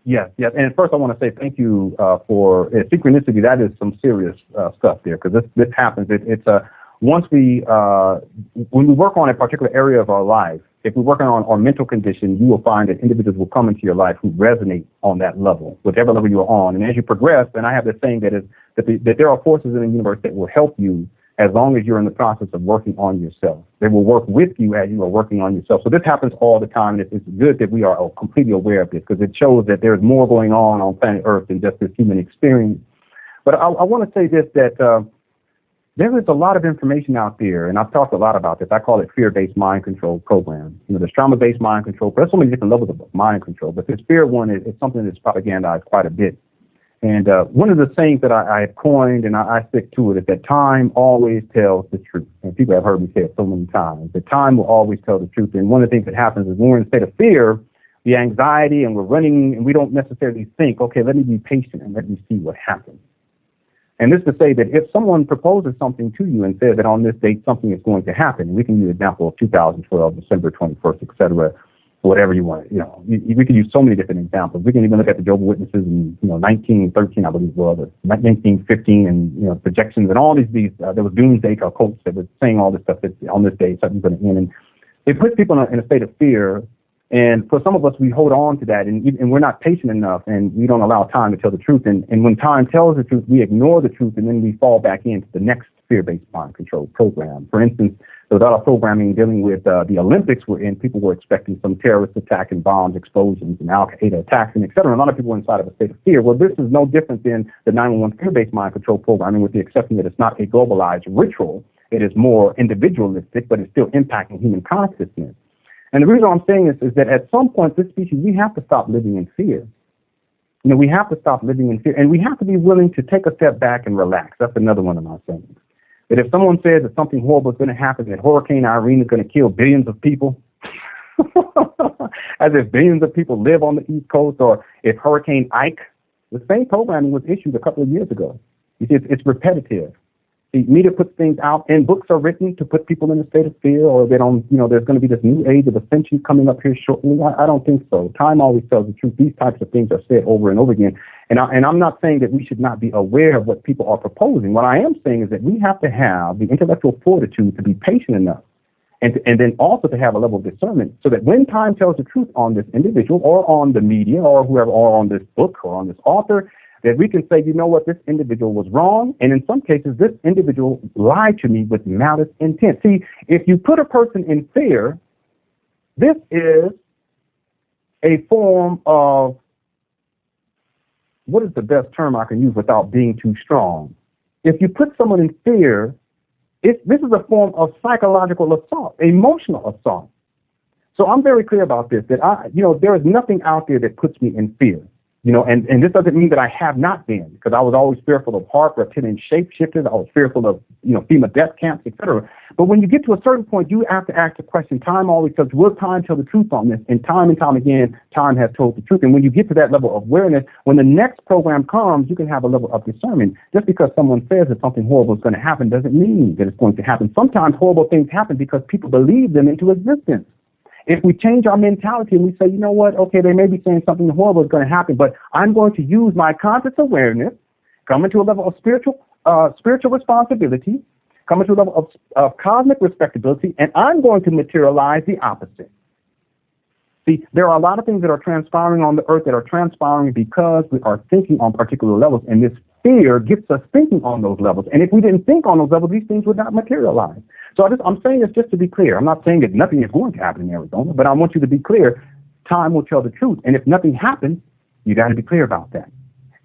Yes. And first, I want to say thank you for synchronicity. That is some serious stuff there, because this happens. It's once when we work on a particular area of our life, if we're working on our mental condition, you will find that individuals will come into your life who resonate on that level, whatever level you are on. And as you progress, and I have this saying that there are forces in the universe that will help you as long as you're in the process of working on yourself. They will work with you as you are working on yourself. So this happens all the time, and it's good that we are completely aware of this, because it shows that there's more going on planet Earth than just this human experience. But I want to say this, that there is a lot of information out there, and I've talked a lot about this. I call it fear-based mind control program. There's trauma-based mind control. There's so many different levels of mind control, but this fear one is something that's propagandized quite a bit. And one of the things that I have coined, and I stick to it, is that time always tells the truth. And people have heard me say it so many times, that time will always tell the truth. And one of the things that happens is when we're in a state of fear, the anxiety, and we're running, and we don't necessarily think, okay, let me be patient and let me see what happens. And this to say that if someone proposes something to you and says that on this date something is going to happen, we can use an example of 2012, December 21st, et cetera, whatever you want. We can use so many different examples. We can even look at the Jehovah's Witnesses in 1913, I believe, or 1915, and projections and all these. There was doomsday cults that were saying all this stuff that on this day something's going to end, and it puts people in a state of fear. And for some of us, we hold on to that, and we're not patient enough, and we don't allow time to tell the truth. And when time tells the truth, we ignore the truth, and then we fall back into the next fear-based mind control program. For instance, there was a lot of programming dealing with the Olympics were in. People were expecting some terrorist attack and bombs, explosions, and Al-Qaeda attacks, and et cetera. A lot of people were inside of a state of fear. Well, this is no different than the 911 fear-based mind control programming, with the exception that it's not a globalized ritual. It is more individualistic, but it's still impacting human consciousness. And the reason I'm saying this is that at some point, this species, we have to stop living in fear. We have to stop living in fear, and we have to be willing to take a step back and relax. That's another one of my sayings. That if someone says that something horrible is going to happen, that Hurricane Irene is going to kill billions of people, as if billions of people live on the East Coast, or if Hurricane Ike, the same programming was issued a couple of years ago. You see, it's repetitive. The media puts things out, and books are written to put people in a state of fear, or they don't, there's going to be this new age of ascension coming up here shortly. I don't think so. Time always tells the truth. These types of things are said over and over again. And I'm not saying that we should not be aware of what people are proposing. What I am saying is that we have to have the intellectual fortitude to be patient enough, and then also to have a level of discernment, so that when time tells the truth on this individual, or on the media, or whoever, or on this book, or on this author, that we can say, what, this individual was wrong, and in some cases, this individual lied to me with malice intent. See, if you put a person in fear, this is a form of, what is the best term I can use without being too strong? If you put someone in fear, this is a form of psychological assault, emotional assault. So I'm very clear about this, that there is nothing out there that puts me in fear. And this doesn't mean that I have not been, because I was always fearful of HAARP, reptilian shapeshifters. I was fearful of, FEMA death camps, etc. But when you get to a certain point, you have to ask the question, time always tells, will time tell the truth on this? And time again, time has told the truth. And when you get to that level of awareness, when the next program comes, you can have a level of discernment. Just because someone says that something horrible is going to happen doesn't mean that it's going to happen. Sometimes horrible things happen because people believe them into existence. If we change our mentality and we say, okay, they may be saying something horrible is going to happen, but I'm going to use my conscious awareness, come into a level of spiritual responsibility, come into a level of cosmic respectability, and I'm going to materialize the opposite. See, there are a lot of things that are transpiring on the earth that are transpiring because we are thinking on particular levels, and this fear gets us thinking on those levels. And if we didn't think on those levels, these things would not materialize. So I'm saying this just to be clear. I'm not saying that nothing is going to happen in Arizona, but I want you to be clear. Time will tell the truth. And if nothing happens, you got to be clear about that.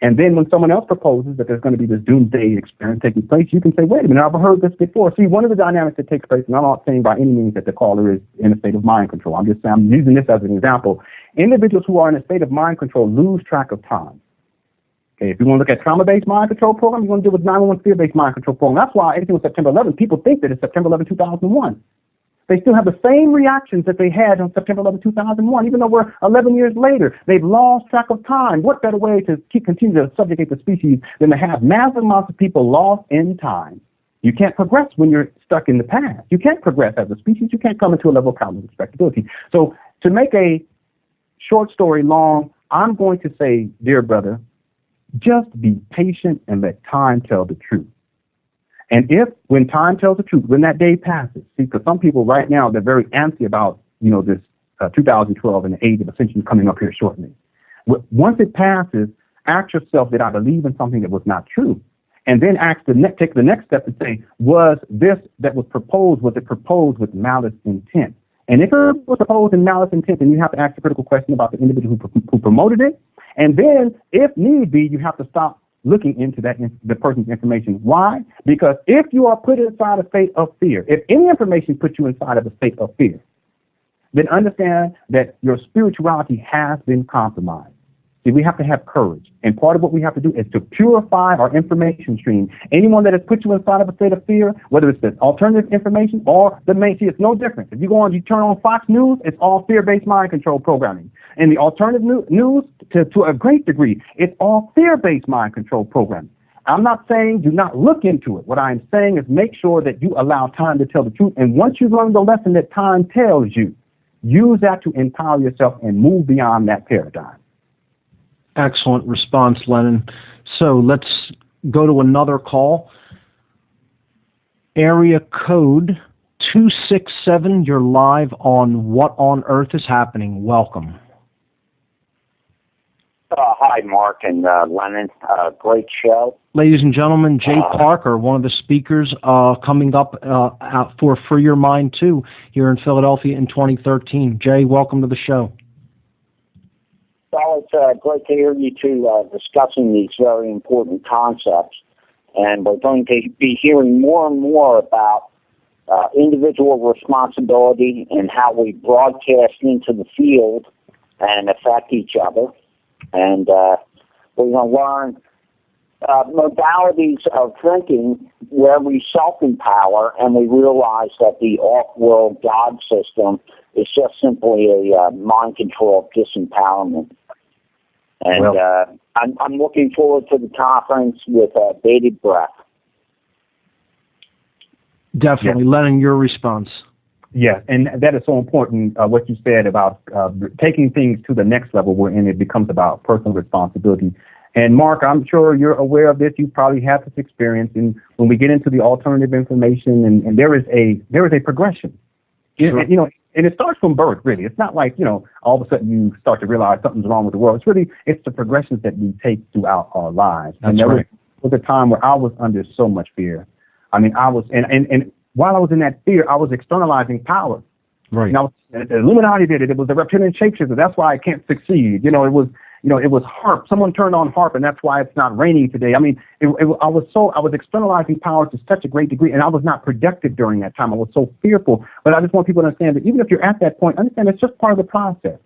And then when someone else proposes that there's going to be this doomsday experience taking place, you can say, wait a minute, I've heard this before. See, one of the dynamics that takes place, and I'm not saying by any means that the caller is in a state of mind control. I'm just saying, I'm using this as an example. Individuals who are in a state of mind control lose track of time. Okay, if you want to look at trauma-based mind control program, you're going to deal with 911 fear-based mind control program. That's why anything with September 11, people think that it's September 11, 2001. They still have the same reactions that they had on September 11, 2001, even though we're 11 years later. They've lost track of time. What better way to continue to subjugate the species than to have massive amounts of people lost in time? You can't progress when you're stuck in the past. You can't progress as a species. You can't come into a level of cognitive respectability. So to make a short story long, I'm going to say, dear brother, just be patient and let time tell the truth. And if, when time tells the truth, when that day passes, see, because some people right now, they're very antsy about, this 2012 and the age of ascension coming up here shortly. Once it passes, ask yourself, did I believe in something that was not true? And then take the next step and say, was this that was it proposed with malice intent? And if it was proposed in malice intent, then you have to ask the critical question about the individual who promoted it. And then, if need be, you have to stop looking into the person's information. Why? Because if you are put inside a state of fear, if any information puts you inside of a state of fear, then understand that your spirituality has been compromised. See, we have to have courage. And part of what we have to do is to purify our information stream. Anyone that has put you inside of a state of fear, whether it's the alternative information or the main, see, it's no different. If you turn on Fox News, it's all fear-based mind control programming. And the alternative news, to a great degree, it's all fear-based mind control programming. I'm not saying do not look into it. What I'm saying is make sure that you allow time to tell the truth. And once you've learned the lesson that time tells you, use that to empower yourself and move beyond that paradigm. Excellent response, Lenon. So let's go to another call. Area code 267, you're live on What on Earth is Happening. Welcome. Hi, Mark and Lenon. Great show. Ladies and gentlemen, Jay Parker, one of the speakers coming up out for Free Your Mind 2 here in Philadelphia in 2013. Jay, welcome to the show. Well, it's great to hear you two discussing these very important concepts. And we're going to be hearing more and more about individual responsibility and how we broadcast into the field and affect each other. And we're going to learn modalities of thinking where we self-empower and we realize that the off-world God system is just simply a mind control disempowerment. And I'm looking forward to the conference with bated breath. Definitely. Yeah. Lenon, your response. Yes, and that is so important, what you said about taking things to the next level wherein it becomes about personal responsibility. And Mark, I'm sure you're aware of this. You probably have this experience. And when we get into the alternative information, and there is a progression. Sure. And it starts from birth, really. It's not like, all of a sudden you start to realize something's wrong with the world. It's the progressions that we take throughout our lives. That's and there right. was a time where I was under so much fear. I mean, and while I was in that fear, I was externalizing power. Right. The Illuminati did it. It was the reptilian shapeshifter. That's why I can't succeed. It was HARP. Someone turned on HARP, and that's why it's not raining today. I mean, I was externalizing power to such a great degree, and I was not productive during that time. I was so fearful. But I just want people to understand that even if you're at that point, understand it's just part of the process.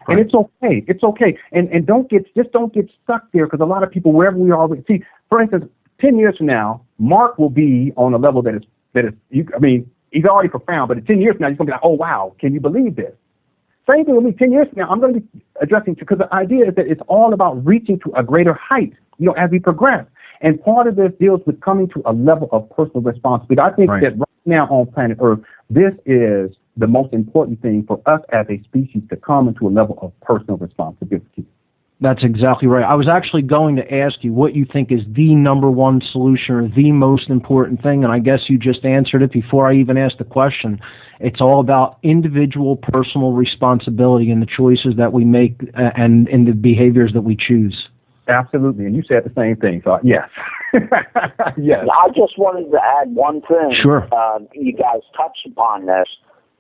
Right. And it's okay. It's okay. And don't get stuck there, because a lot of people, wherever we are, see, for instance, 10 years from now, Mark will be on a level that is he's already profound, but in 10 years from now, he's going to be like, oh, wow, can you believe this? Same thing with me. 10 years from now, I'm going to be addressing, because the idea is that it's all about reaching to a greater height, as we progress. And part of this deals with coming to a level of personal responsibility. I think that right now on planet Earth, this is the most important thing for us as a species, to come into a level of personal responsibility. That's exactly right. I was actually going to ask you what you think is the number one solution or the most important thing, and I guess you just answered it before I even asked the question. It's all about individual personal responsibility in the choices that we make and in the behaviors that we choose. Absolutely, and you said the same thing, so yes. Yes. I just wanted to add one thing. Sure. You guys touched upon this,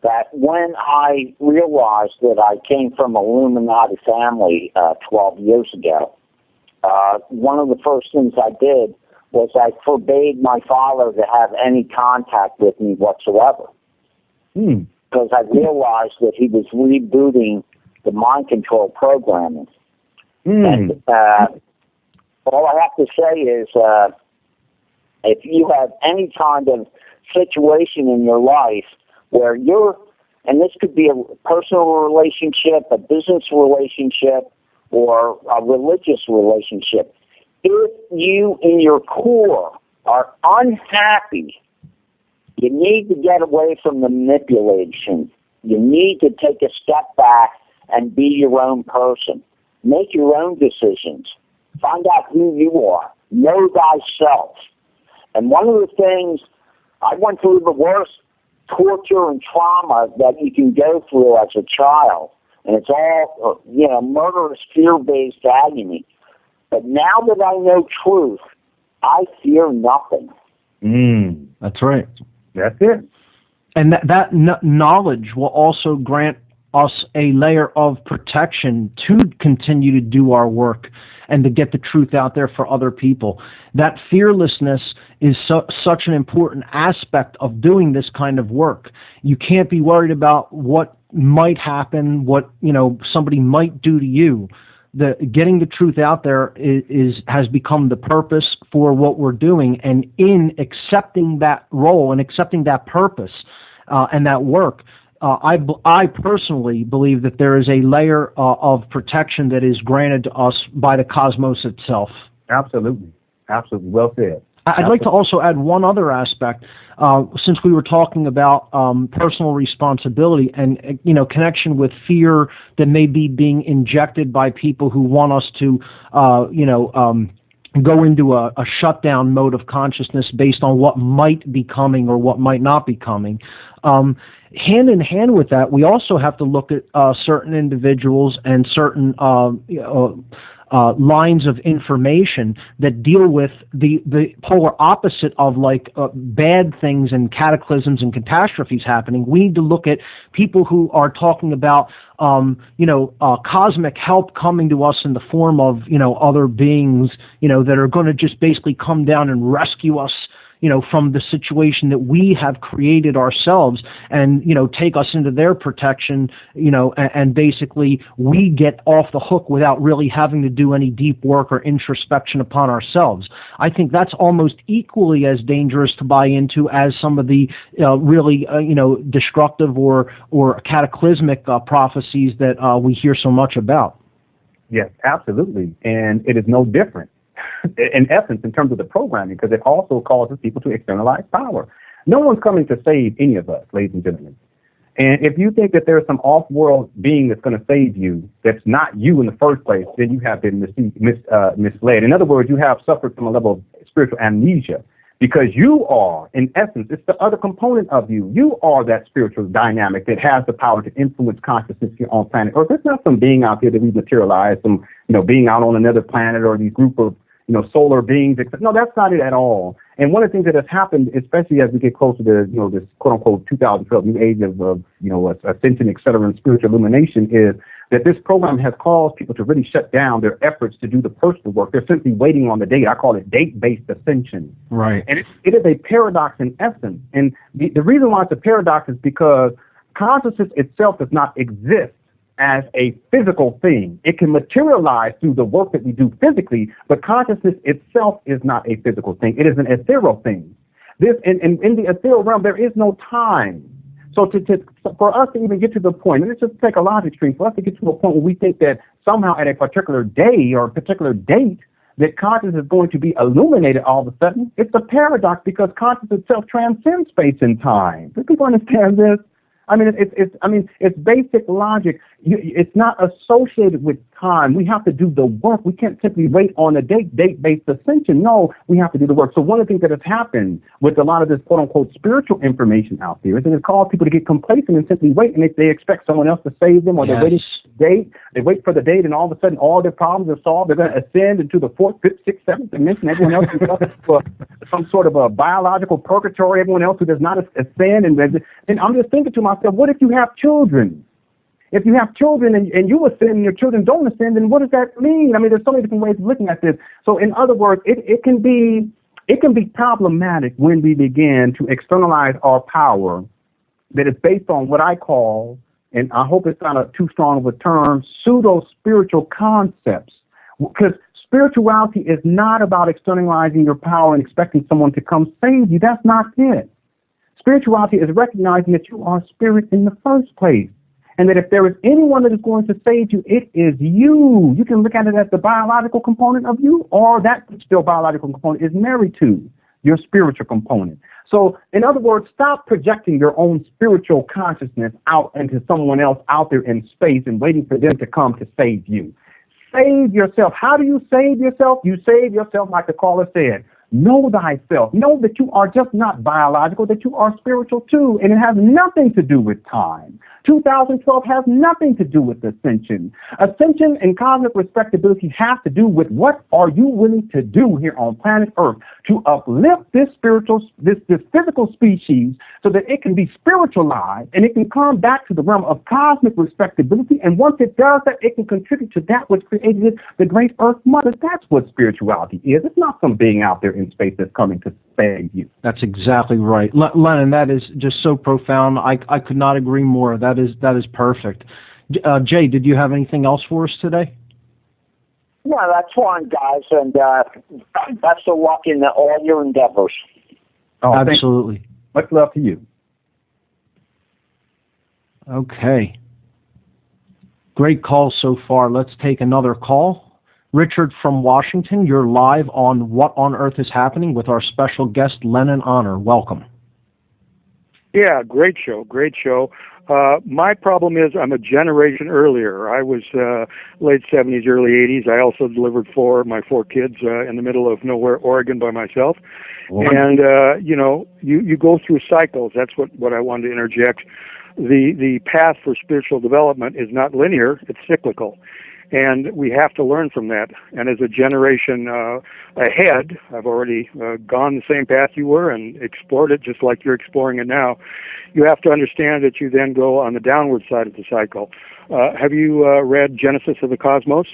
that when I realized that I came from an Illuminati family 12 years ago, one of the first things I did was I forbade my father to have any contact with me whatsoever. Because I realized that he was rebooting the mind control programming. And all I have to say is, if you have any kind of situation in your life where and this could be a personal relationship, a business relationship, or a religious relationship, if you in your core are unhappy, you need to get away from the manipulation. You need to take a step back and be your own person. Make your own decisions. Find out who you are. Know thyself. And one of the things, I went through the worst torture and trauma that you can go through as a child. And it's all, murderous, fear-based agony. But now that I know truth, I fear nothing. That's right. That's it. And that knowledge will also grant us a layer of protection to continue to do our work and to get the truth out there for other people. That fearlessness is such an important aspect of doing this kind of work. You can't be worried about what might happen, what somebody might do to you. Getting the truth out there has become the purpose for what we're doing, and in accepting that role and accepting that purpose and that work, I personally believe that there is a layer of protection that is granted to us by the cosmos itself. Absolutely. Absolutely. Well said. I'd like to also add one other aspect, since we were talking about personal responsibility and connection with fear that may be being injected by people who want us to go into a shutdown mode of consciousness based on what might be coming or what might not be coming. Hand in hand with that, we also have to look at certain individuals and certain lines of information that deal with the polar opposite of bad things and cataclysms and catastrophes happening. We need to look at people who are talking about cosmic help coming to us in the form of other beings that are going to just basically come down and rescue us from the situation that we have created ourselves and, take us into their protection, and basically we get off the hook without really having to do any deep work or introspection upon ourselves. I think that's almost equally as dangerous to buy into as some of the really, destructive or cataclysmic prophecies that we hear so much about. Yes, absolutely. And it is no different. In essence, in terms of the programming, because it also causes people to externalize power. No one's coming to save any of us, ladies and gentlemen. And if you think that there's some off-world being that's going to save you, that's not you in the first place, then you have been misled. In other words, you have suffered from a level of spiritual amnesia, because you are, in essence, it's the other component of you. You are that spiritual dynamic that has the power to influence consciousness here on planet Earth. It's not some being out there that we've materialized, some being out on another planet or these group of solar beings. No, that's not it at all. And one of the things that has happened, especially as we get closer to, this quote unquote 2012 new age of ascension, et cetera, and spiritual illumination, is that this program has caused people to really shut down their efforts to do the personal work. They're simply waiting on the date. I call it date-based ascension. Right. And it is a paradox in essence. And the reason why it's a paradox is because consciousness itself does not exist as a physical thing. It can materialize through the work that we do physically, but consciousness itself is not a physical thing. It is an ethereal thing. In the ethereal realm, there is no time. So for us to even get to the point, and let's just take a logic stream, for us to get to a point where we think that somehow at a particular day or a particular date that consciousness is going to be illuminated all of a sudden, it's a paradox, because consciousness itself transcends space and time. Do people understand this? I mean, it's basic logic. It's not associated with time. We have to do the work. We can't simply wait on a date-based ascension. No, we have to do the work. So one of the things that has happened with a lot of this quote-unquote spiritual information out there is that it calls people to get complacent and simply wait, and they expect someone else to save them, or they're waiting for the date. They wait for the date, and all of a sudden all their problems are solved. They're going to ascend into the fourth, fifth, sixth, seventh dimension. Everyone else is for some sort of a biological purgatory. Everyone else who does not ascend. And I'm just thinking to myself, what if you have children? If you have children and you ascend and your children don't ascend, then what does that mean? I mean, there's so many different ways of looking at this. So in other words, it can be problematic when we begin to externalize our power that is based on what I call, and I hope it's not too strong of a term, pseudo-spiritual concepts. Because spirituality is not about externalizing your power and expecting someone to come save you. That's not it. Spirituality is recognizing that you are spirit in the first place. And that if there is anyone that is going to save you, it is you. You can look at it as the biological component of you, or that still biological component is married to your spiritual component. So, in other words, stop projecting your own spiritual consciousness out into someone else out there in space and waiting for them to come to save you. Save yourself. How do you save yourself? You save yourself, like the caller said. Know thyself. Know that you are just not biological, that you are spiritual too, and it has nothing to do with time. 2012 has nothing to do with ascension. Ascension and cosmic respectability have to do with what are you willing to do here on planet Earth to uplift this physical species so that it can be spiritualized and it can come back to the realm of cosmic respectability. And once it does that, it can contribute to that which created it, the great Earth Mother. That's what spirituality is. It's not some being out there in space that's coming to save you. That's exactly right. Lenon, that is just so profound. I could not agree more. That is perfect. Jay, did you have anything else for us today? No, that's fine, guys, and best of luck in all your endeavors. Oh, absolutely. Much love to you. Okay. Great call so far. Let's take another call. Richard from Washington, you're live on What on Earth is Happening with our special guest, Lenon Honor. Welcome. Yeah, great show, great show. My problem is I'm a generation earlier. I was late 70s, early 80s. I also delivered my four kids in the middle of nowhere, Oregon, by myself. And, you go through cycles. That's what I wanted to interject. The path for spiritual development is not linear, it's cyclical. And we have to learn from that. And as a generation ahead, I've already gone the same path you were and explored it just like you're exploring it now. You have to understand that you then go on the downward side of the cycle. Have you read Genesis of the Cosmos?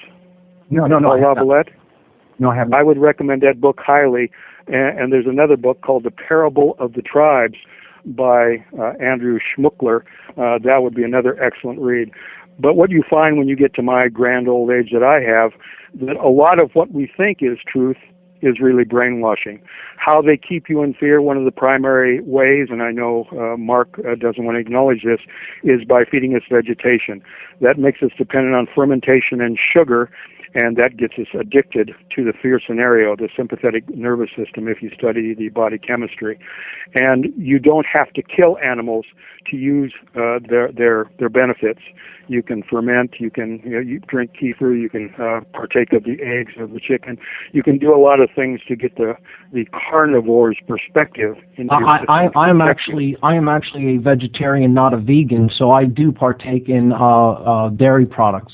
No. No, I haven't. I would recommend that book highly. And there's another book called The Parable of the Tribes by Andrew Schmuckler. That would be another excellent read. But what you find when you get to my grand old age that I have, that a lot of what we think is truth is really brainwashing. How they keep you in fear, one of the primary ways, and I know Mark doesn't want to acknowledge this, is by feeding us vegetation. That makes us dependent on fermentation and sugar, and that gets us addicted to the fear scenario, the sympathetic nervous system, if you study the body chemistry. And you don't have to kill animals to use their benefits. You can ferment, you drink kefir, you can partake of the eggs of the chicken. You can do a lot of things to get the carnivore's perspective into I am actually a vegetarian, not a vegan, so I do partake in dairy products.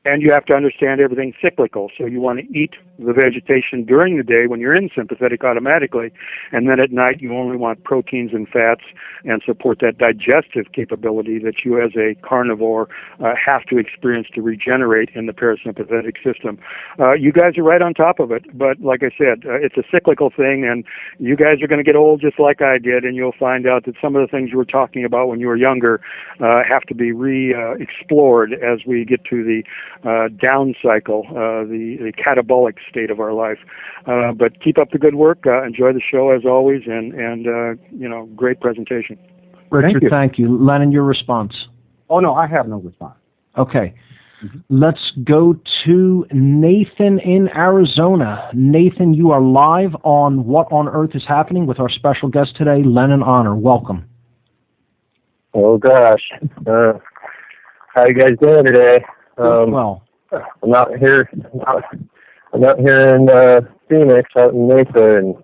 And you have to understand everything's cyclical. So you want to eat the vegetation during the day when you're in sympathetic automatically, and then at night you only want proteins and fats and support that digestive capability that you as a carnivore have to experience to regenerate in the parasympathetic system. You guys are right on top of it, but like I said, it's a cyclical thing, and you guys are going to get old just like I did, and you'll find out that some of the things you were talking about when you were younger have to be re-explored as we get to the down cycle, the catabolic state of our life. But keep up the good work. Enjoy the show as always, and great presentation. Richard, thank you. Lenon, your response. Oh, no, I have no response. Okay. Mm-hmm. Let's go to Nathan in Arizona. Nathan, you are live on What on Earth is Happening with our special guest today, Lenon Honor. Welcome. Oh, gosh. How you guys doing today? Well, I'm out here in Phoenix, out in Mesa, and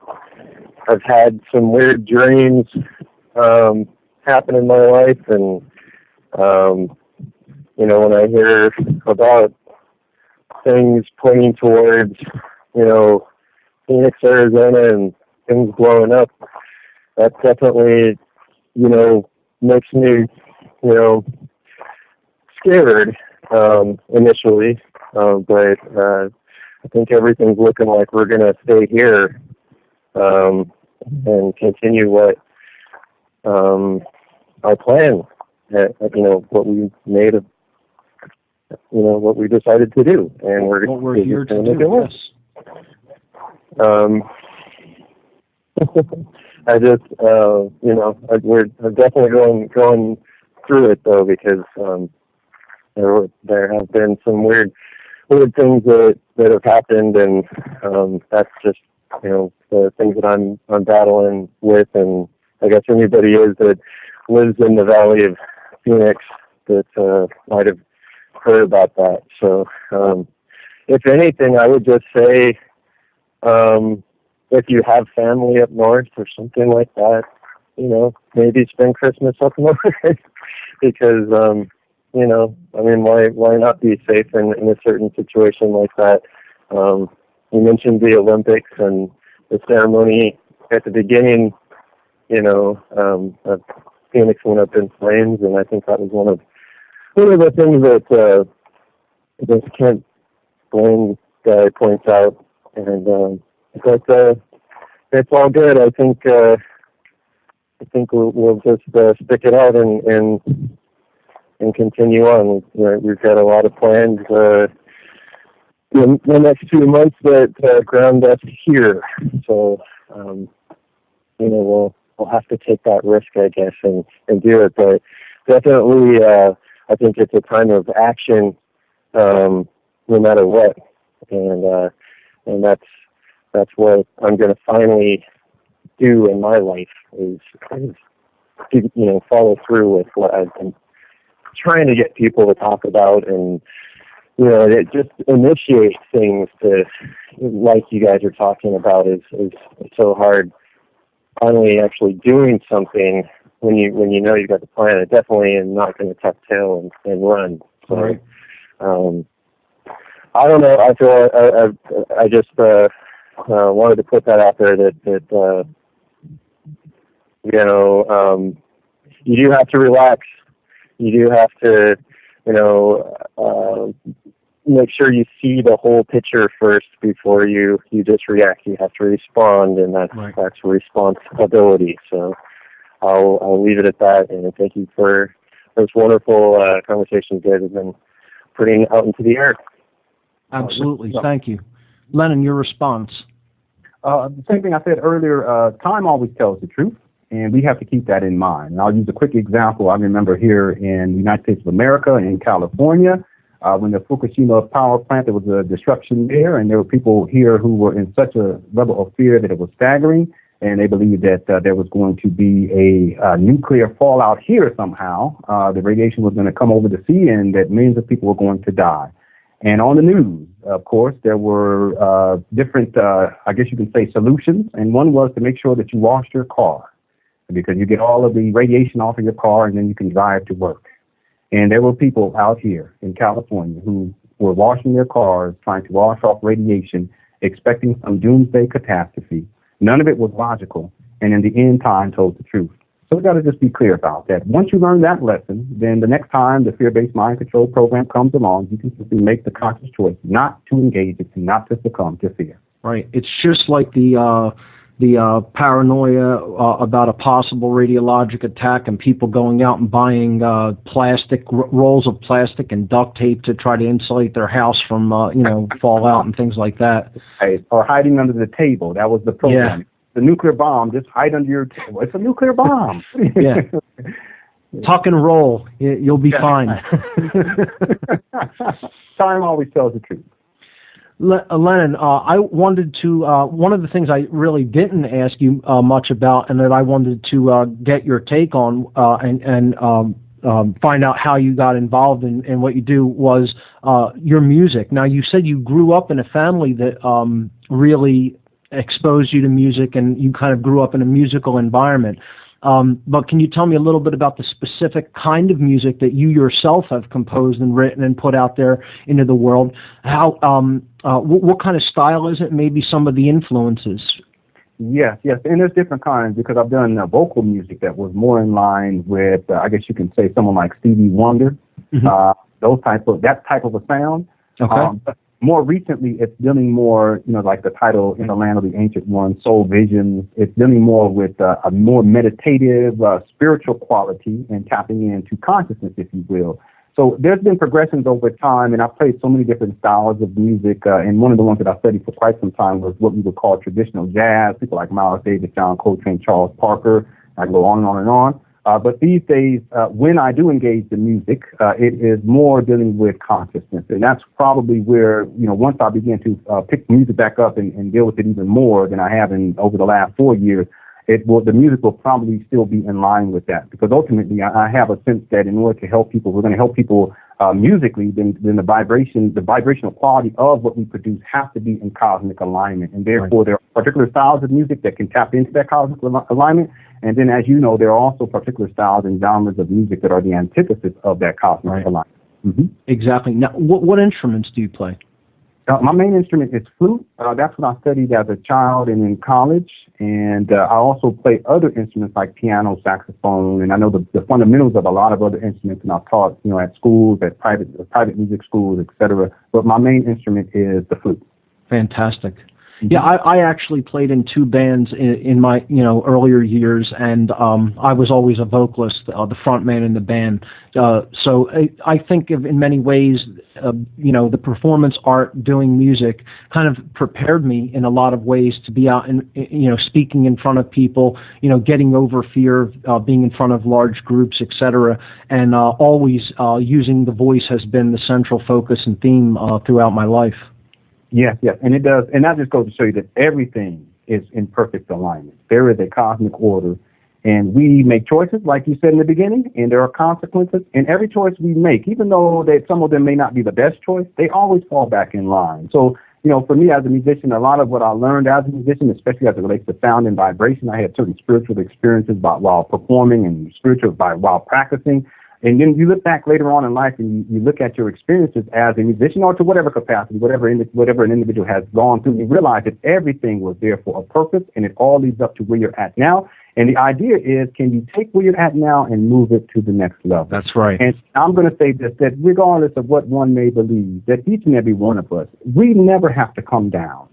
I've had some weird dreams happen in my life, and when I hear about things pointing towards Phoenix, Arizona, and things blowing up, that definitely makes me scared initially, but I think everything's looking like we're going to stay here and continue what our plan, what we made of, what we decided to do, and we're here to do. Yes. I just, we're definitely going through it though, because there have been some weird things that have happened, and that's just the things that I'm battling with, and I guess anybody that lives in the Valley of Phoenix that might have heard about that. So, if anything, I would just say, if you have family up north or something like that, maybe spend Christmas up north because, why not be safe in a certain situation like that? You mentioned the Olympics and the ceremony at the beginning, Phoenix went up in flames, and I think that was one of the things that this Kent Blaine guy points out, and but it's all good. I think we'll just stick it out and continue on. We've got a lot of plans in the next few months that ground us here. So we'll have to take that risk, I guess, and do it. But definitely, I think it's a time of action, no matter what, and that's what I'm going to finally do in my life is follow through with what I've been trying to get people to talk about, and it just initiate things to, like you guys are talking about, is so hard. Finally, actually doing something when you know you've got the plan, it definitely is not going to tuck tail and run. So, right. I don't know. I feel I just wanted to put that out there that you do have to relax. You do have to, make sure you see the whole picture first before you just react. You have to respond, and that's responsibility. So I'll leave it at that, and thank you for those wonderful conversations you guys have been putting out into the air. Absolutely. Thank you. Lenon, your response. The same thing I said earlier, time always tells the truth, and we have to keep that in mind. And I'll use a quick example. I remember here in the United States of America, in California, when the Fukushima power plant, there was a disruption there, and there were people here who were in such a level of fear that it was staggering, and they believed that there was going to be a nuclear fallout here somehow. The radiation was going to come over the sea, and that millions of people were going to die. And on the news, of course, there were different, I guess you can say, solutions. And one was to make sure that you washed your car, because you get all of the radiation off of your car, and then you can drive to work. And there were people out here in California who were washing their cars, trying to wash off radiation, expecting some doomsday catastrophe. None of it was logical. And in the end, time told the truth. So we got to just be clear about that. Once you learn that lesson, then the next time the fear-based mind control program comes along, you can simply make the conscious choice not to engage it and not to succumb to fear. Right. It's just like the paranoia about a possible radiologic attack, and people going out and buying rolls of plastic and duct tape to try to insulate their house from fallout and things like that. Right. Or hiding under the table. That was the program. Yeah. The nuclear bomb, just hide under your table. It's a nuclear bomb. Yeah. Tuck and roll. You'll be fine. Time always tells the truth. Lenon, I wanted to, one of the things I really didn't ask you much about, and that I wanted to get your take on and find out how you got involved in what you do, was your music. Now, you said you grew up in a family that really exposed you to music, and you kind of grew up in a musical environment. But can you tell me a little bit about the specific kind of music that you yourself have composed and written and put out there into the world? How, what kind of style is it? Maybe some of the influences. Yes, and there's different kinds, because I've done vocal music that was more in line with, I guess you can say, someone like Stevie Wonder. that type of a sound. Okay. But more recently, it's dealing more, like the title "In the Land of the Ancient Ones," Soul Visions. It's dealing more with a more meditative, spiritual quality and tapping into consciousness, if you will. So there's been progressions over time, and I've played so many different styles of music. And one of the ones that I studied for quite some time was what we would call traditional jazz. People like Miles Davis, John Coltrane, Charles Parker. I can go on and on and on. But these days, when I do engage the music, it is more dealing with consciousness. And that's probably where, once I begin to pick music back up and deal with it even more than I have over the last 4 years, the music will probably still be in line with that. Because ultimately, I have a sense that in order to help people, we're going to help people musically, then the vibrational quality of what we produce has to be in cosmic alignment. And therefore, there are particular styles of music that can tap into that cosmic alignment. And then, as you know, there are also particular styles and genres of music that are the antithesis of that cosmic alignment. Mm-hmm. Exactly. Now, what instruments do you play? My main instrument is flute. That's what I studied as a child and in college. And I also play other instruments like piano, saxophone, and I know the fundamentals of a lot of other instruments, and I've taught, at schools, at private music schools, etc. But my main instrument is the flute. Fantastic. Yeah, I actually played in 2 bands in my earlier years, and I was always a vocalist, the front man in the band. So I think in many ways, the performance art, doing music, kind of prepared me in a lot of ways to be out and speaking in front of people, getting over fear of being in front of large groups, etc. And always using the voice has been the central focus and theme throughout my life. Yes, and it does. And that just goes to show you that everything is in perfect alignment. There is a cosmic order, and we make choices, like you said in the beginning, and there are consequences. And every choice we make, even though some of them may not be the best choice, they always fall back in line. So, for me as a musician, a lot of what I learned as a musician, especially as it relates to sound and vibration, I had certain spiritual experiences while performing and while practicing. And then you look back later on in life and you look at your experiences as a musician or to whatever capacity, whatever an individual has gone through, you realize that everything was there for a purpose and it all leads up to where you're at now. And the idea is, can you take where you're at now and move it to the next level? That's right. And I'm going to say this, that regardless of what one may believe, that each and every one of us, we never have to come down.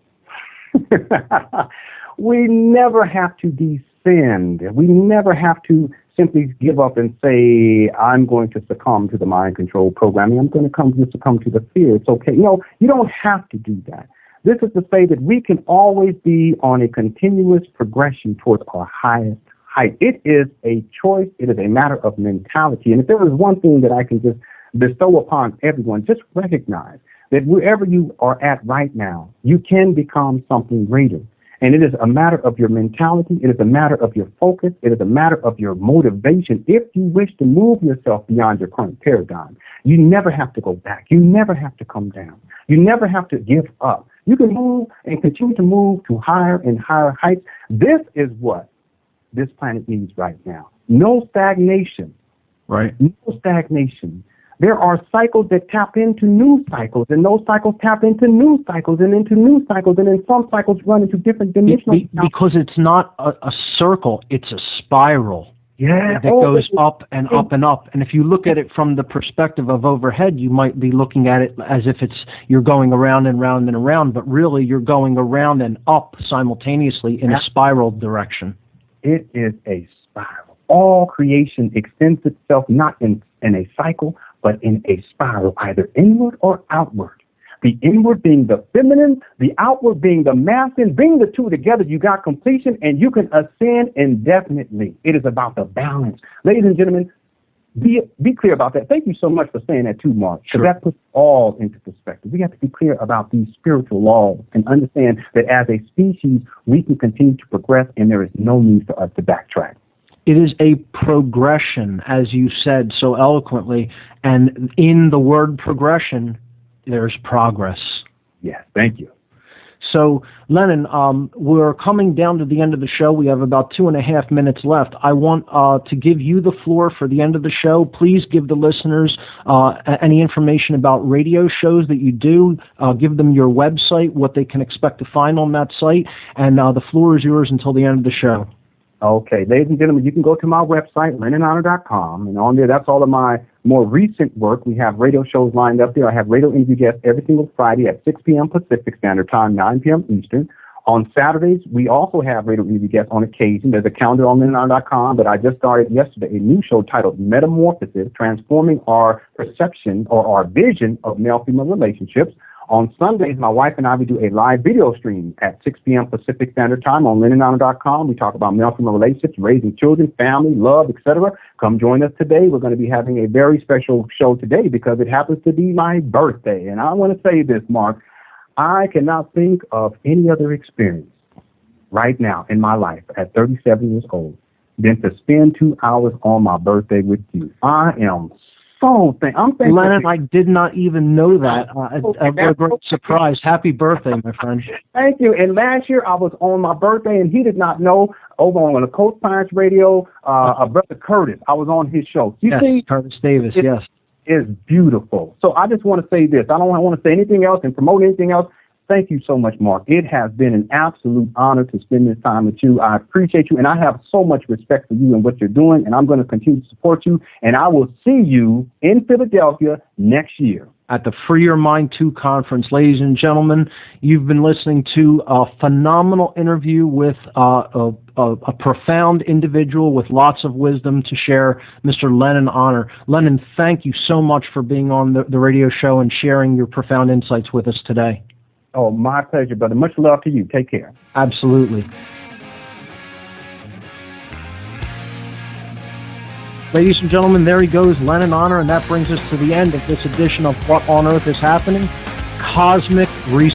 We never have to descend. We never have to simply give up and say, I'm going to succumb to the mind control programming. I'm going to succumb to the fear. It's okay. No, you don't have to do that. This is to say that we can always be on a continuous progression towards our highest height. It is a choice. It is a matter of mentality. And if there is one thing that I can just bestow upon everyone, just recognize that wherever you are at right now, you can become something greater. And it is a matter of your mentality. It is a matter of your focus. It is a matter of your motivation. If you wish to move yourself beyond your current paradigm, you never have to go back. You never have to come down. You never have to give up. You can move and continue to move to higher and higher heights. This is what this planet needs right now. No stagnation. Right. No stagnation. There are cycles that tap into new cycles, and those cycles tap into new cycles and into new cycles, and then some cycles run into different dimensional. Because it's not a circle, it's a spiral. Yeah. That goes up and up and up. And if you look at it from the perspective of overhead, you might be looking at it as if you're going around and round and around, but really you're going around and up simultaneously in a spiral direction. It is a spiral. All creation extends itself not in a cycle, but in a spiral, either inward or outward. The inward being the feminine, the outward being the masculine. Bring the two together, you got completion, and you can ascend indefinitely. It is about the balance. Ladies and gentlemen, be clear about that. Thank you so much for saying that too, Mark, because that puts all into perspective. We have to be clear about these spiritual laws and understand that as a species, we can continue to progress, and there is no need for us to backtrack. It is a progression, as you said so eloquently, and in the word progression, there's progress. Yes, thank you. So, Lenon, we're coming down to the end of the show. We have about 2.5 minutes left. I want to give you the floor for the end of the show. Please give the listeners any information about radio shows that you do. Give them your website, what they can expect to find on that site, and the floor is yours until the end of the show. Okay, ladies and gentlemen, you can go to my website, LenonHonor.com, and on there, that's all of my more recent work. We have radio shows lined up there. I have radio interview guests every single Friday at 6 p.m. Pacific Standard Time, 9 p.m. Eastern. On Saturdays, we also have radio interview guests on occasion. There's a calendar on LenonHonor.com, but I just started yesterday a new show titled Metamorphosis, Transforming Our Perception or Our Vision of Male-Female Relationships. On Sundays, my wife and I, we do a live video stream at 6 p.m. Pacific Standard Time on LenonHonor.com. We talk about male-female relationships, raising children, family, love, etc. Come join us today. We're going to be having a very special show today because it happens to be my birthday. And I want to say this, Mark. I cannot think of any other experience right now in my life at 37 years old than to spend 2 hours on my birthday with you. I am so thankful. Lenon, I did not even know that. What a great surprise. Happy birthday, my friend. Thank you. And last year I was on my birthday, and he did not know, over on the Coast Pines Radio, Brother Curtis. I was on his show. You see, Curtis Davis, yes. Is beautiful. So I just want to say this. I don't want to say anything else and promote anything else. Thank you so much, Mark. It has been an absolute honor to spend this time with you. I appreciate you, and I have so much respect for you and what you're doing, and I'm going to continue to support you, and I will see you in Philadelphia next year at the Free Your Mind 2 conference. Ladies and gentlemen, you've been listening to a phenomenal interview with a profound individual with lots of wisdom to share, Mr. Lenon Honor. Lenon, thank you so much for being on the radio show and sharing your profound insights with us today. Oh, my pleasure, brother. Much love to you. Take care. Absolutely. Ladies and gentlemen, there he goes, Lenon Honor, and that brings us to the end of this edition of What on Earth is Happening? Cosmic Research.